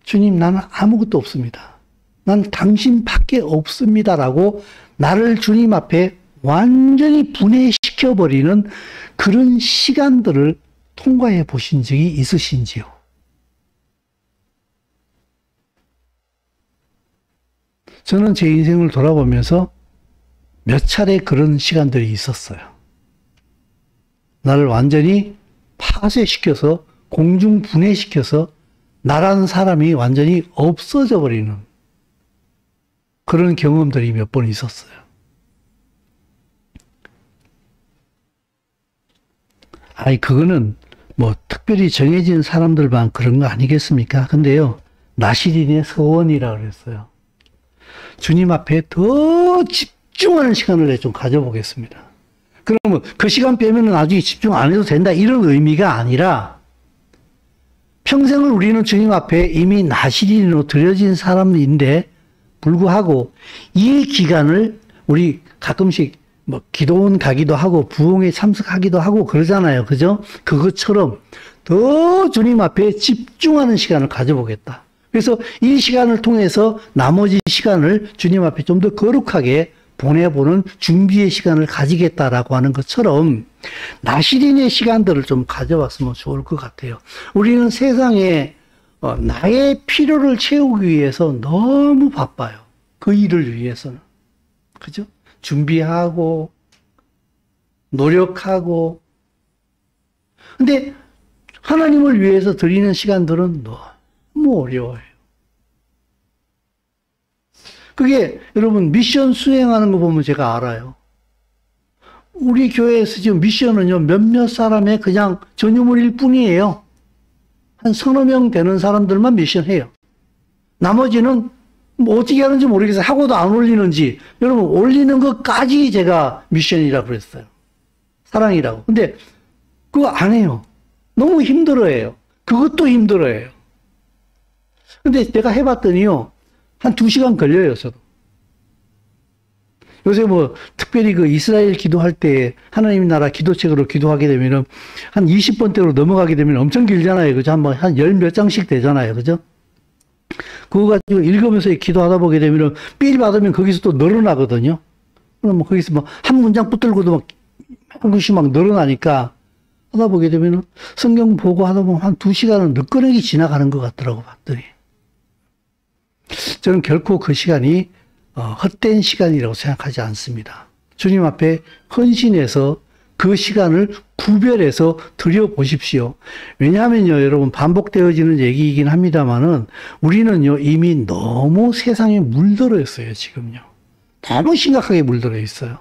주님 나는 아무것도 없습니다. 난 당신밖에 없습니다라고 나를 주님 앞에 완전히 분해시켜버리는 그런 시간들을 통과해 보신 적이 있으신지요? 저는 제 인생을 돌아보면서 몇 차례 그런 시간들이 있었어요. 나를 완전히 파쇄시켜서 공중 분해시켜서 나라는 사람이 완전히 없어져 버리는 그런 경험들이 몇 번 있었어요. 그거는 뭐 특별히 정해진 사람들만 그런 거 아니겠습니까? 근데요, 나시린의 서원이라 그랬어요. 주님 앞에 더 집중하는 시간을 좀 가져보겠습니다. 그러면 그 시간 빼면 나중에 집중 안 해도 된다 이런 의미가 아니라 평생을 우리는 주님 앞에 이미 나시린으로 드려진 사람인데 불구하고 이 기간을 우리 가끔씩 뭐 기도원 가기도 하고 부흥에 참석하기도 하고 그러잖아요. 그죠? 그것처럼 더 주님 앞에 집중하는 시간을 가져보겠다. 그래서 이 시간을 통해서 나머지 시간을 주님 앞에 좀 더 거룩하게 보내보는 준비의 시간을 가지겠다라고 하는 것처럼 나시린의 시간들을 좀 가져봤으면 좋을 것 같아요. 우리는 세상에 나의 필요를 채우기 위해서 너무 바빠요. 그 일을 위해서는. 그죠? 준비하고 노력하고 근데 하나님을 위해서 드리는 시간들은 너무 어려워요. 그게 여러분 미션 수행하는 거 보면 제가 알아요. 우리 교회에서 지금 미션은요 몇몇 사람의 그냥 전유물일 뿐이에요. 한 서너 명 되는 사람들만 미션해요. 나머지는 뭐 어떻게 하는지 모르겠어요. 하고도 안 올리는지. 여러분 올리는 것까지 제가 미션이라고 그랬어요. 사랑이라고. 근데 그거 안 해요. 너무 힘들어해요. 그것도 힘들어해요. 근데 내가 해봤더니요. 한 2시간 걸려요, 저도. 요새 뭐, 특별히 그 이스라엘 기도할 때 하나님 나라 기도책으로 기도하게 되면은 한 20번대로 넘어가게 되면 엄청 길잖아요. 그죠? 한 열 몇 장씩 되잖아요. 그죠? 그거 가지고 읽으면서 기도하다 보게 되면은 삘 받으면 거기서 또 늘어나거든요. 그럼 뭐 거기서 뭐 한 문장 붙들고도 막 한 글씩 막 늘어나니까 하다 보게 되면은 성경 보고 하다 보면 한 2시간은 늦거리게 지나가는 것 같더라고, 봤더니. 저는 결코 그 시간이 헛된 시간이라고 생각하지 않습니다. 주님 앞에 헌신해서 그 시간을 구별해서 드려보십시오. 왜냐하면요, 여러분, 반복되어지는 얘기이긴 합니다만은 우리는요, 이미 너무 세상에 물들어 있어요, 지금요. 너무 심각하게 물들어 있어요.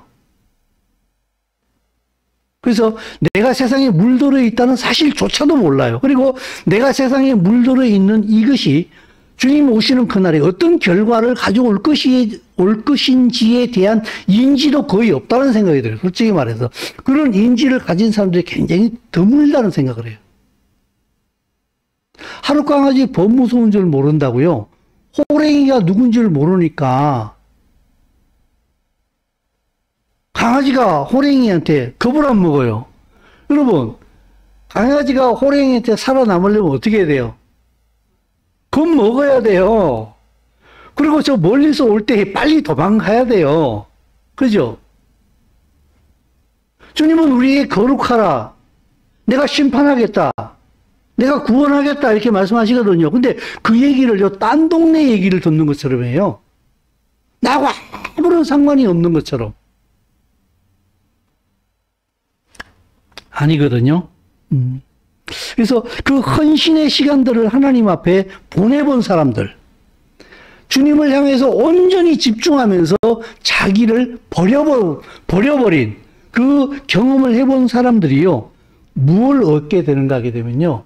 그래서 내가 세상에 물들어 있다는 사실조차도 몰라요. 그리고 내가 세상에 물들어 있는 이것이 주님 오시는 그날에 어떤 결과를 가져올 것인지에 대한 인지도 거의 없다는 생각이 들어요. 솔직히 말해서. 그런 인지를 가진 사람들이 굉장히 드물다는 생각을 해요. 하룻강아지 법 무서운 줄 모른다고요? 호랭이가 누군지를 모르니까 강아지가 호랭이한테 겁을 안 먹어요. 여러분, 강아지가 호랭이한테 살아남으려면 어떻게 해야 돼요? 겁 먹어야 돼요. 그리고 저 멀리서 올 때 빨리 도망가야 돼요. 그죠? 주님은 우리에게 거룩하라. 내가 심판하겠다. 내가 구원하겠다. 이렇게 말씀하시거든요. 근데 그 얘기를요, 딴 동네 얘기를 듣는 것처럼 해요. 나하고 아무런 상관이 없는 것처럼. 아니거든요. 그래서 그 헌신의 시간들을 하나님 앞에 보내본 사람들, 주님을 향해서 온전히 집중하면서 자기를 버려버린 그 경험을 해본 사람들이요, 무엇을 얻게 되는가 하게 되면요,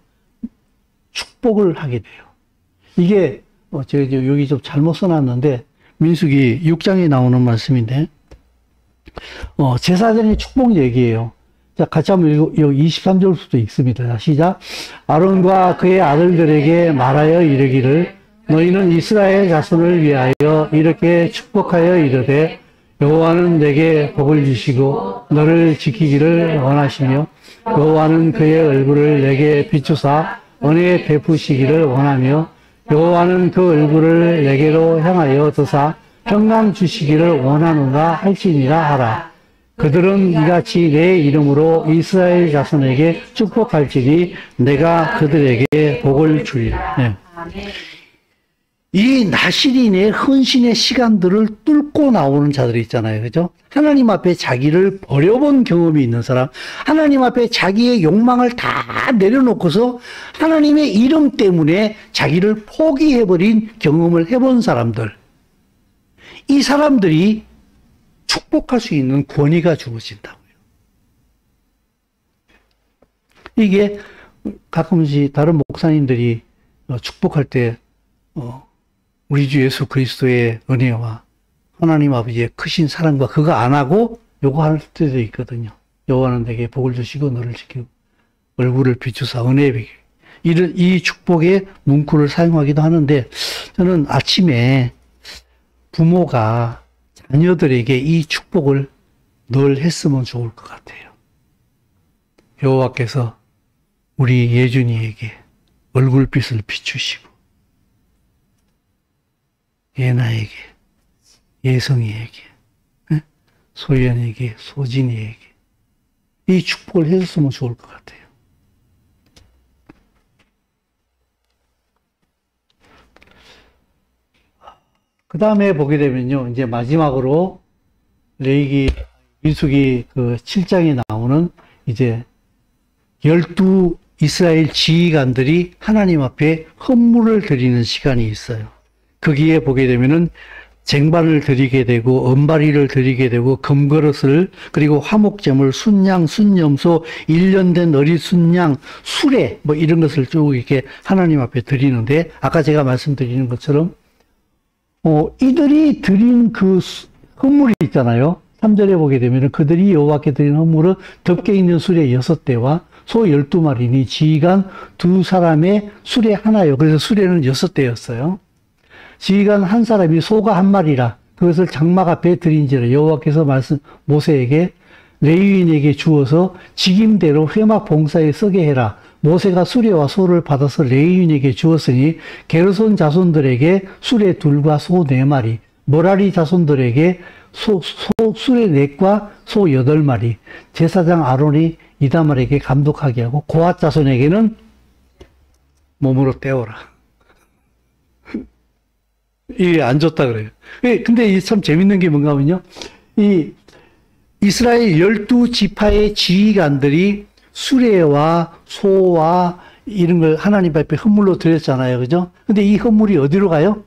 축복을 하게 돼요. 이게, 제가 여기 좀 잘못 써놨는데, 민수기 6장에 나오는 말씀인데, 제사장의 축복 얘기예요. 자, 같이 한번 여기 23절부터 읽습니다. 자, 시작. 아론과 그의 아들들에게 말하여 이르기를 너희는 이스라엘 자손을 위하여 이렇게 축복하여 이르되 여호와는 내게 복을 주시고 너를 지키기를 원하시며 여호와는 그의 얼굴을 내게 비추사 은혜 베푸시기를 원하며 여호와는 그 얼굴을 내게로 향하여 드사 평강 주시기를 원하는가 할지니라 하라. 그들은 이같이 내 이름으로 이스라엘 자손에게 축복할지니 내가 그들에게 복을 주리라. 네. 이 나시린의 헌신의 시간들을 뚫고 나오는 자들이 있잖아요. 그죠? 하나님 앞에 자기를 버려본 경험이 있는 사람, 하나님 앞에 자기의 욕망을 다 내려놓고서 하나님의 이름 때문에 자기를 포기해버린 경험을 해본 사람들, 이 사람들이 축복할 수 있는 권위가 주어진다고요. 이게 가끔씩 다른 목사님들이 축복할 때 우리 주 예수 그리스도의 은혜와 하나님 아버지의 크신 사랑과 그거 안 하고 요거 할 때도 있거든요. 여호와는 내게 복을 주시고 너를 지키고 얼굴을 비추사 은혜의 베개. 이런 이 축복의 문구를 사용하기도 하는데 저는 아침에 부모가 자녀들에게 이 축복을 늘 했으면 좋을 것 같아요. 여호와께서 우리 예준이에게 얼굴빛을 비추시고 예나에게, 예성이에게, 소연에게, 소진이에게 이 축복을 해줬으면 좋을 것 같아요. 그 다음에 보게 되면요, 이제 마지막으로 레위기, 민수기 그 7장에 나오는 이제 12 이스라엘 지휘관들이 하나님 앞에 헌물을 드리는 시간이 있어요. 거기에 보게 되면은 쟁반을 드리게 되고 은바리를 드리게 되고 금그릇을 그리고 화목제물, 순양, 순염소, 1년 된 어린 순양, 수레 뭐 이런 것을 쭉 이렇게 하나님 앞에 드리는데 아까 제가 말씀드리는 것처럼 이들이 드린 그 헌물이 있잖아요. 3절에 보게 되면 그들이 여호와께 드린 헌물은 덮개 있는 수레 6대와 소 12마리니 지휘관 2사람의 수레 하나요. 그래서 수레는 6대였어요. 지휘관 한 사람이 소가 한 마리라 그것을 장막 앞에 드린지라 여호와께서 모세에게 레위인에게 주어서 직임대로 회막 봉사에 쓰게 해라. 모세가 수레와 소를 받아서 레위인에게 주었으니 게르손 자손들에게 수레 2과 소 4마리, 머라리 자손들에게 수레 4과 소 8마리, 제사장 아론이 이다말에게 감독하게 하고 고앗 자손에게는 몸으로 떼어라. 이게 안 좋다 그래요. 근데 참 재밌는 게 뭔가 하면요. 이 이스라엘 12지파의 지휘관들이 수레와 소와 이런 걸 하나님 앞에 헌물로 드렸잖아요. 그죠? 근데 이 헌물이 어디로 가요?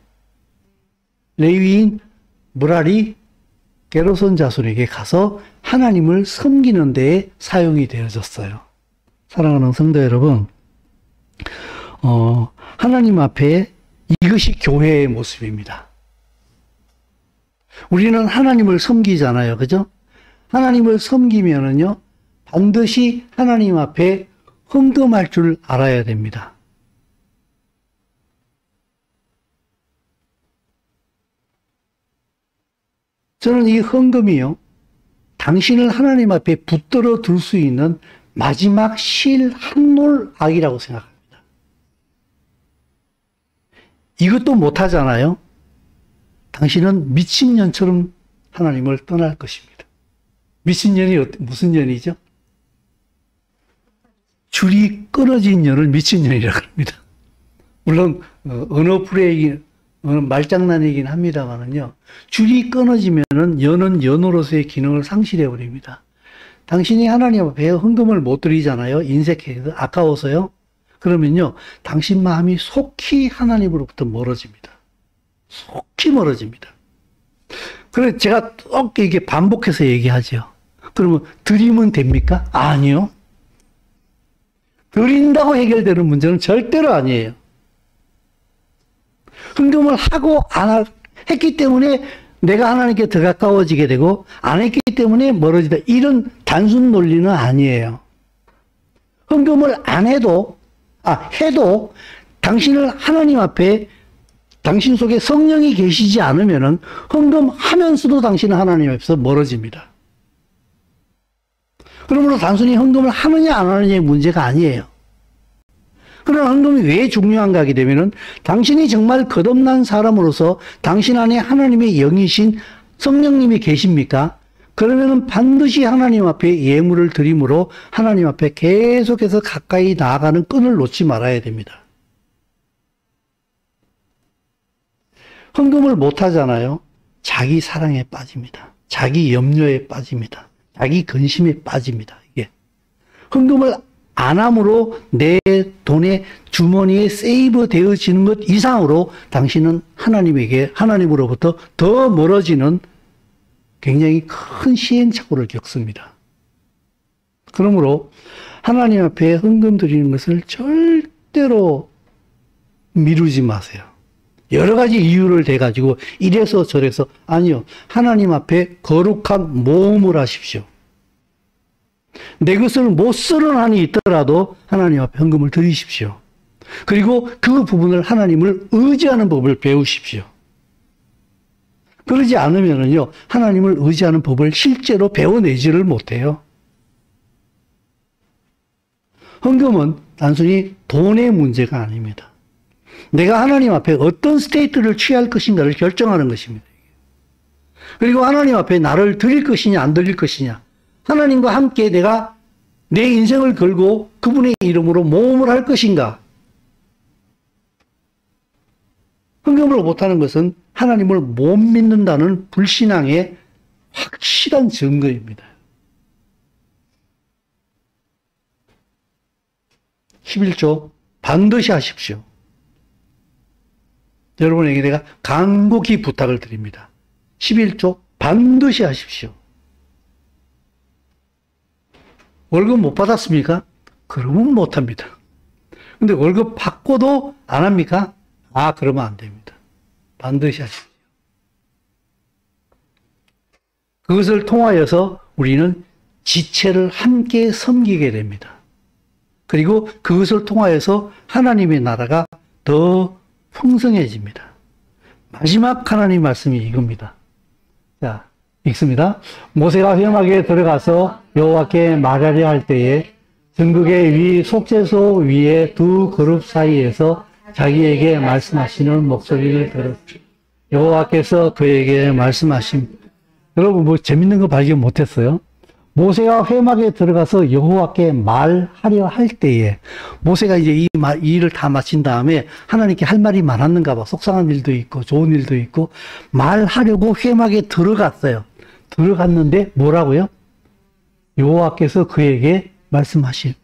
레위인 무라리 게르손 자손에게 가서 하나님을 섬기는 데에 사용이 되어졌어요. 사랑하는 성도 여러분, 하나님 앞에 이것이 교회의 모습입니다. 우리는 하나님을 섬기잖아요. 그죠? 하나님을 섬기면은요, 반드시 하나님 앞에 헌금할 줄 알아야 됩니다. 저는 이 헌금이요, 당신을 하나님 앞에 붙들어 둘 수 있는 마지막 실 한놀 악이라고 생각합니다. 이것도 못하잖아요. 당신은 미친년처럼 하나님을 떠날 것입니다. 미친년이 무슨 년이죠? 줄이 끊어진 년을 미친년이라고 합니다. 물론 언어 플레이긴 말장난이긴 합니다만은요. 줄이 끊어지면은 연은 연으로서의 기능을 상실해 버립니다. 당신이 하나님 앞에 헌금을 못 드리잖아요. 인색해서 아까워서요. 그러면요, 당신 마음이 속히 하나님으로부터 멀어집니다. 속히 멀어집니다. 그래서 제가 꼭 이게 반복해서 얘기하죠. 그러면 드리면 됩니까? 아니요. 드린다고 해결되는 문제는 절대로 아니에요. 헌금을 하고 했기 때문에 내가 하나님께 더 가까워지게 되고 안 했기 때문에 멀어지다. 이런 단순 논리는 아니에요. 헌금을 안 해도 해도 당신을 하나님 앞에 당신 속에 성령이 계시지 않으면은 헌금하면서도 당신은 하나님 앞에서 멀어집니다. 그러므로 단순히 헌금을 하느냐 안 하느냐의 문제가 아니에요. 그러나 헌금이 왜 중요한가 하게 되면은 당신이 정말 거듭난 사람으로서 당신 안에 하나님의 영이신 성령님이 계십니까? 그러면은 반드시 하나님 앞에 예물을 드림으로 하나님 앞에 계속해서 가까이 나아가는 끈을 놓지 말아야 됩니다. 헌금을 못 하잖아요. 자기 사랑에 빠집니다. 자기 염려에 빠집니다. 자기 근심에 빠집니다. 이게 헌금을 안 함으로 내 돈의 주머니에 세이브 되어지는 것 이상으로 당신은 하나님으로부터 더 멀어지는 굉장히 큰 시행착오를 겪습니다. 그러므로 하나님 앞에 헌금 드리는 것을 절대로 미루지 마세요. 여러 가지 이유를 대가지고 이래서 저래서 아니요. 하나님 앞에 거룩한 모험을 하십시오. 내 것을 못 쓰는 한이 있더라도 하나님 앞에 헌금을 드리십시오. 그리고 그 부분을 하나님을 의지하는 법을 배우십시오. 그러지 않으면요, 하나님을 의지하는 법을 실제로 배워내지를 못해요. 헌금은 단순히 돈의 문제가 아닙니다. 내가 하나님 앞에 어떤 스테이트를 취할 것인가를 결정하는 것입니다. 그리고 하나님 앞에 나를 드릴 것이냐 안 드릴 것이냐, 하나님과 함께 내가 내 인생을 걸고 그분의 이름으로 모험을 할 것인가. 헌금을 못하는 것은 하나님을 못 믿는다는 불신앙의 확실한 증거입니다. 11조 반드시 하십시오. 여러분에게 내가 간곡히 부탁을 드립니다. 11조 반드시 하십시오. 월급 못 받았습니까? 그러면 못합니다. 근데 월급 받고도 안 합니까? 그러면 안 됩니다. 반드시 하십시오. 그것을 통하여서 우리는 지체를 함께 섬기게 됩니다. 그리고 그것을 통하여서 하나님의 나라가 더 풍성해집니다. 마지막 하나님 말씀이 이겁니다. 자, 읽습니다. 모세가 회막에 들어가서 여호와께 말하려 할 때에 전극의 위 속죄소 위에 두 그룹 사이에서 자기에게 말씀하시는 목소리를 들었습니다. 여호와께서 그에게 말씀하심. 여러분 뭐 재밌는 거 발견 못했어요? 모세가 회막에 들어가서 여호와께 말하려 할 때에, 모세가 이제 이 일을 다 마친 다음에 하나님께 할 말이 많았는가 봐. 속상한 일도 있고 좋은 일도 있고 말하려고 회막에 들어갔어요. 들어갔는데 뭐라고요? 여호와께서 그에게 말씀하실.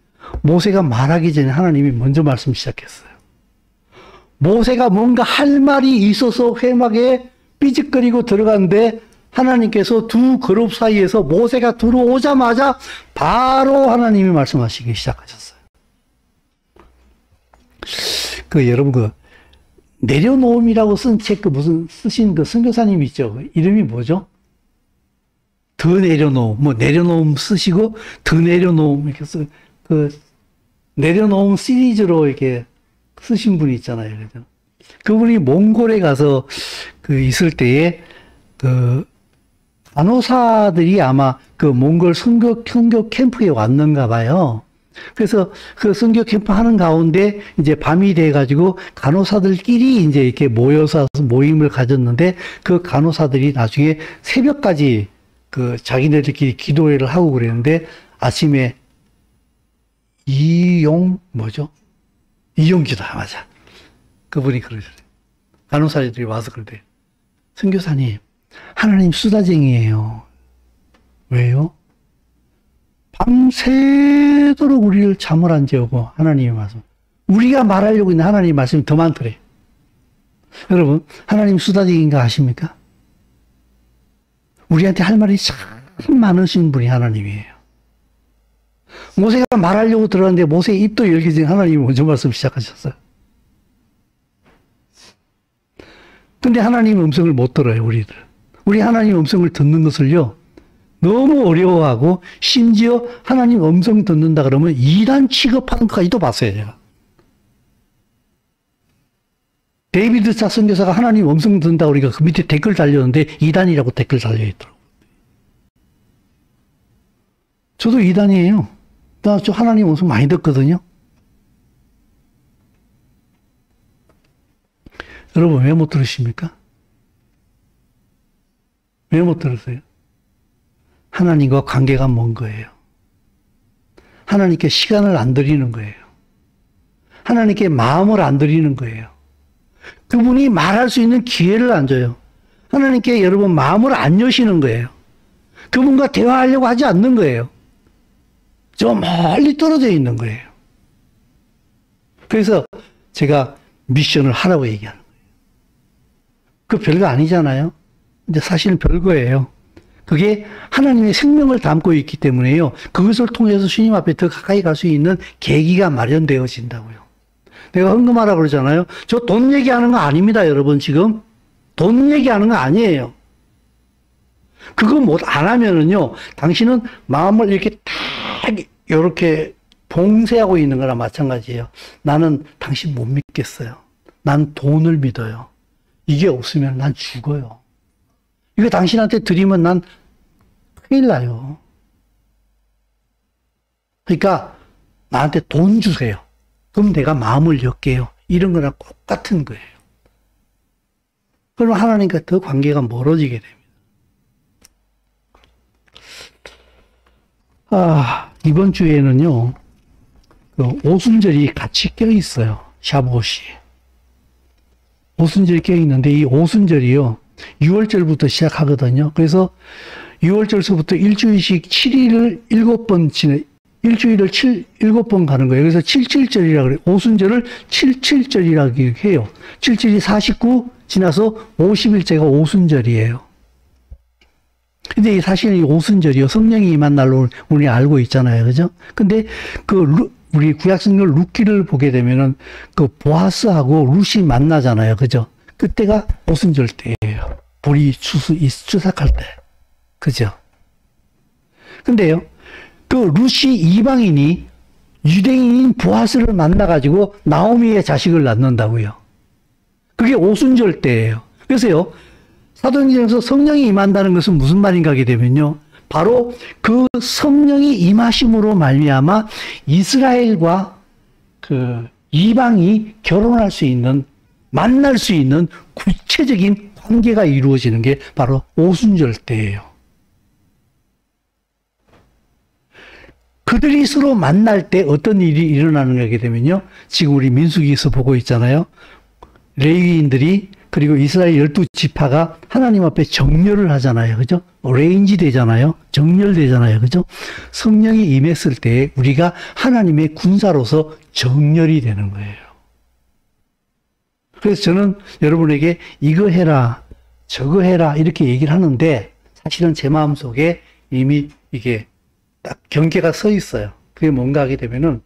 모세가 말하기 전에 하나님이 먼저 말씀 시작했어요. 모세가 뭔가 할 말이 있어서 회막에 삐직거리고 들어갔는데 하나님께서 두 그룹 사이에서 모세가 들어오자마자 바로 하나님이 말씀하시기 시작하셨어요. 여러분 내려놓음이라고 쓴 책 쓰신 선교사님 있죠? 이름이 뭐죠? 더 내려놓음, 내려놓음 쓰시고 더 내려놓음 이렇게 내려놓음 시리즈로 이렇게 쓰신 분이 있잖아요. 그죠? 그분이 몽골에 가서 있을 때에 간호사들이 아마 몽골 선교 캠프에 왔는가 봐요. 그래서 선교 캠프 하는 가운데 이제 밤이 돼가지고 간호사들끼리 이제 이렇게 모여서 모임을 가졌는데 그 간호사들이 나중에 새벽까지 자기네들끼리 기도회를 하고 그랬는데 아침에 이용기도, 맞아. 그분이 그러셨어요. 간호사들이 와서 그러대요. 선교사님, 하나님 수다쟁이에요. 왜요? 밤새도록 우리를 잠을 안 재우고 하나님의 말씀. 우리가 말하려고 있는 하나님의 말씀이 더 많더래. 여러분, 하나님 수다쟁이인가 아십니까? 우리한테 할 말이 참 많으신 분이 하나님이에요. 모세가 말하려고 들어갔는데 모세의 입도 열기 전에 하나님이 먼저 말씀 시작하셨어요. 근데 하나님의 음성을 못 들어요, 우리들. 우리 하나님의 음성을 듣는 것을요, 너무 어려워하고, 심지어 하나님 음성 듣는다 그러면 이단 취급하는 것까지도 봤어요, 제가. 데이비드 차 선교사가 하나님 음성 듣는다 우리가 그 밑에 댓글 달렸는데 이단이라고 댓글 달려있더라고요. 저도 이단이에요. 저 하나님 음성 많이 듣거든요. 여러분 왜 못 들으십니까? 왜 못 들으세요? 하나님과 관계가 먼 거예요. 하나님께 시간을 안 드리는 거예요. 하나님께 마음을 안 드리는 거예요. 그분이 말할 수 있는 기회를 안 줘요. 하나님께 여러분 마음을 안 여시는 거예요. 그분과 대화하려고 하지 않는 거예요. 저 멀리 떨어져 있는 거예요. 그래서 제가 미션을 하라고 얘기하는 거예요. 그 별거 아니잖아요. 근데 사실은 별거예요. 그게 하나님의 생명을 담고 있기 때문에요. 그것을 통해서 주님 앞에 더 가까이 갈 수 있는 계기가 마련되어진다고요. 내가 헌금하라 그러잖아요. 저 돈 얘기하는 거 아닙니다, 여러분, 지금. 돈 얘기하는 거 아니에요. 그거 안 하면은요, 당신은 마음을 이렇게 딱, 이렇게 봉쇄하고 있는 거랑 마찬가지예요. 나는 당신 못 믿겠어요. 난 돈을 믿어요. 이게 없으면 난 죽어요. 이거 당신한테 드리면 난 큰일 나요. 그러니까 나한테 돈 주세요. 그럼 내가 마음을 엮게요. 이런 거랑 똑같은 거예요. 그럼 하나님과 더 관계가 멀어지게 됩니다. 이번 주에는요, 그 오순절이 같이 껴있어요. 샤브옷이. 오순절이 껴있는데, 이 오순절이요, 6월절부터 시작하거든요. 그래서 6월절서부터 일주일씩 7일을 7번 일주일을 7번 가는 거예요. 그래서 77절이라고 그래요. 오순절을 77절이라고 해요. 77이 49 지나서 50일째가 오순절이에요. 근데 사실 이 오순절이요, 성령이 임한 날로 우리 알고 있잖아요. 그죠? 근데 우리 구약성경 룻기를 보게 되면은 그 보아스하고 룻이 만나잖아요. 그죠? 그때가 오순절 때예요. 불이 추삭할 때. 그죠? 근데요, 그 룻이 이방인이 유대인인 보아스를 만나가지고 나오미의 자식을 낳는다고요. 그게 오순절 때예요. 그래서요, 사도행전에서 성령이 임한다는 것은 무슨 말인가 하게 되면요, 바로 그 성령이 임하심으로 말미암아 이스라엘과 그 이방이 결혼할 수 있는, 만날 수 있는 구체적인 관계가 이루어지는 게 바로 오순절 때예요. 그들이 서로 만날 때 어떤 일이 일어나는가 하게 되면요, 지금 우리 민수기에서 보고 있잖아요. 레위인들이 그리고 이스라엘 12지파가 하나님 앞에 정렬을 하잖아요. 그죠? 레인지 되잖아요. 정렬되잖아요. 그죠? 성령이 임했을 때 우리가 하나님의 군사로서 정렬이 되는 거예요. 그래서 저는 여러분에게 이거 해라, 저거 해라 이렇게 얘기를 하는데 사실은 제 마음속에 이미 이게 딱 경계가 서 있어요. 그게 뭔가 하게 되면은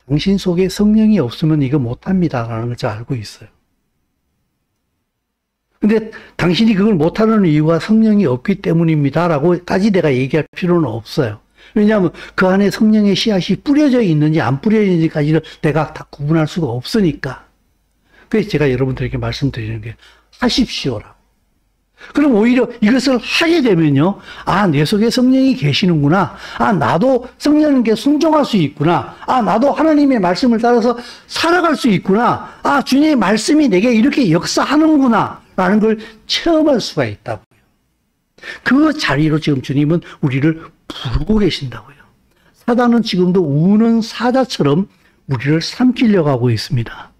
당신 속에 성령이 없으면 이거 못합니다라는 걸 제가 알고 있어요. 근데 당신이 그걸 못하는 이유가 성령이 없기 때문입니다라고까지 내가 얘기할 필요는 없어요. 왜냐하면 그 안에 성령의 씨앗이 뿌려져 있는지 안 뿌려져 있는지까지를 내가 다 구분할 수가 없으니까. 그래서 제가 여러분들에게 말씀드리는 게 하십시오라고. 그럼 오히려 이것을 하게 되면요, 내 속에 성령이 계시는구나. 나도 성령님께 순종할 수 있구나. 나도 하나님의 말씀을 따라서 살아갈 수 있구나. 주님의 말씀이 내게 이렇게 역사하는구나. 라는 걸 체험할 수가 있다고요. 그 자리로 지금 주님은 우리를 부르고 계신다고요. 사단은 지금도 우는 사자처럼 우리를 삼키려고 하고 있습니다.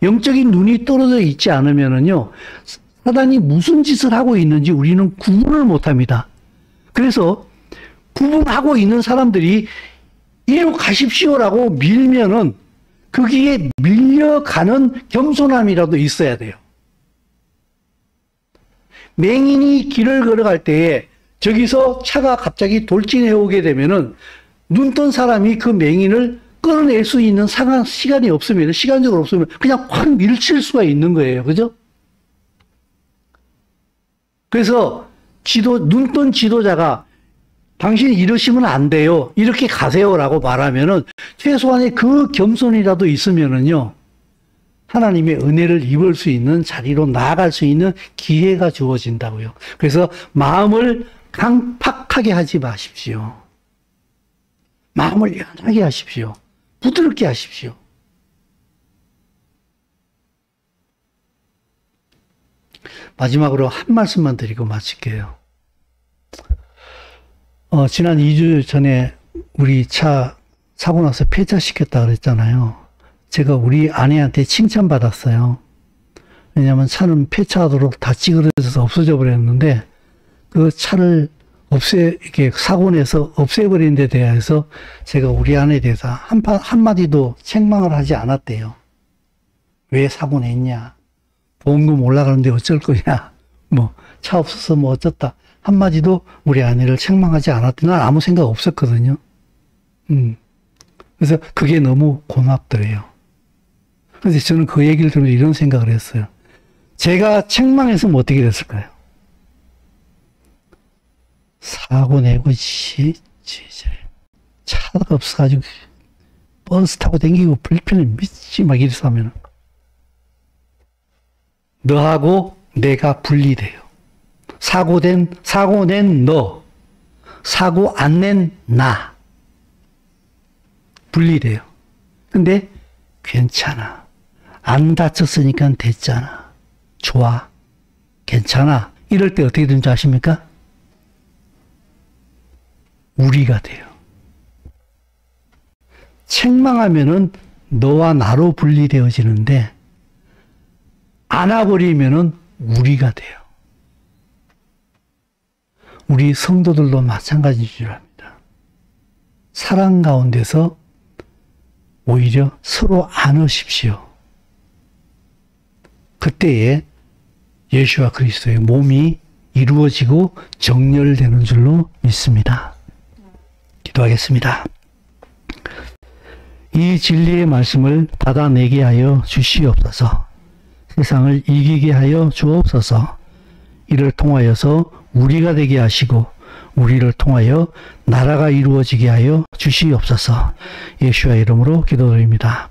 영적인 눈이 떨어져 있지 않으면은요, 사단이 무슨 짓을 하고 있는지 우리는 구분을 못 합니다. 그래서 구분하고 있는 사람들이 이리로 가십시오라고 밀면은 거기에 밀려가는 겸손함이라도 있어야 돼요. 맹인이 길을 걸어갈 때에 저기서 차가 갑자기 돌진해 오게 되면은 눈 뜬 사람이 그 맹인을 끌어낼 수 있는 시간이 없으면, 시간적으로 없으면 그냥 확 밀칠 수가 있는 거예요. 그죠? 그래서 눈 뜬 지도자가 당신이 이러시면 안 돼요. 이렇게 가세요라고 말하면은 최소한의 그 겸손이라도 있으면은요, 하나님의 은혜를 입을 수 있는 자리로 나아갈 수 있는 기회가 주어진다고요. 그래서 마음을 강팍하게 하지 마십시오. 마음을 연하게 하십시오. 부드럽게 하십시오. 마지막으로 한 말씀만 드리고 마칠게요. 지난 2주 전에 우리 차 사고 나서 폐차시켰다 그랬잖아요. 제가 우리 아내한테 칭찬받았어요. 왜냐하면 차는 폐차하도록 다 찌그러져서 없어져 버렸는데 그 차를 이렇게 사고 내서 없애버린 데 대해서 제가 우리 아내에 대해서 한마디도 책망을 하지 않았대요. 왜 사고 냈냐? 보험금 올라가는데 어쩔 거냐? 차 없어서 어쩌다. 한마디도 우리 아내를 책망하지 않았대. 난 아무 생각 없었거든요. 그래서 그게 너무 고맙더래요. 그래서 저는 그 얘기를 들으면서 이런 생각을 했어요. 제가 책망했으면 어떻게 됐을까요? 사고 내고, 차가 없어가지고, 버스 타고 다니고 불편해 미치, 막 이래서 하면, 너하고 내가 분리돼요. 사고 낸 너, 사고 안 낸 나. 분리돼요. 근데, 괜찮아. 안 다쳤으니까 됐잖아. 좋아. 괜찮아. 이럴 때 어떻게 되는지 아십니까? 우리가 돼요. 책망하면은 너와 나로 분리되어지는데, 안아버리면은 우리가 돼요. 우리 성도들도 마찬가지인 줄 압니다. 사랑 가운데서 오히려 서로 안으십시오. 그때에 예수와 그리스도의 몸이 이루어지고 정렬되는 줄로 믿습니다. 기도하겠습니다. 이 진리의 말씀을 받아내게 하여 주시옵소서. 세상을 이기게 하여 주옵소서. 이를 통하여서 우리가 되게 하시고 우리를 통하여 나라가 이루어지게 하여 주시옵소서. 예수의 이름으로 기도드립니다.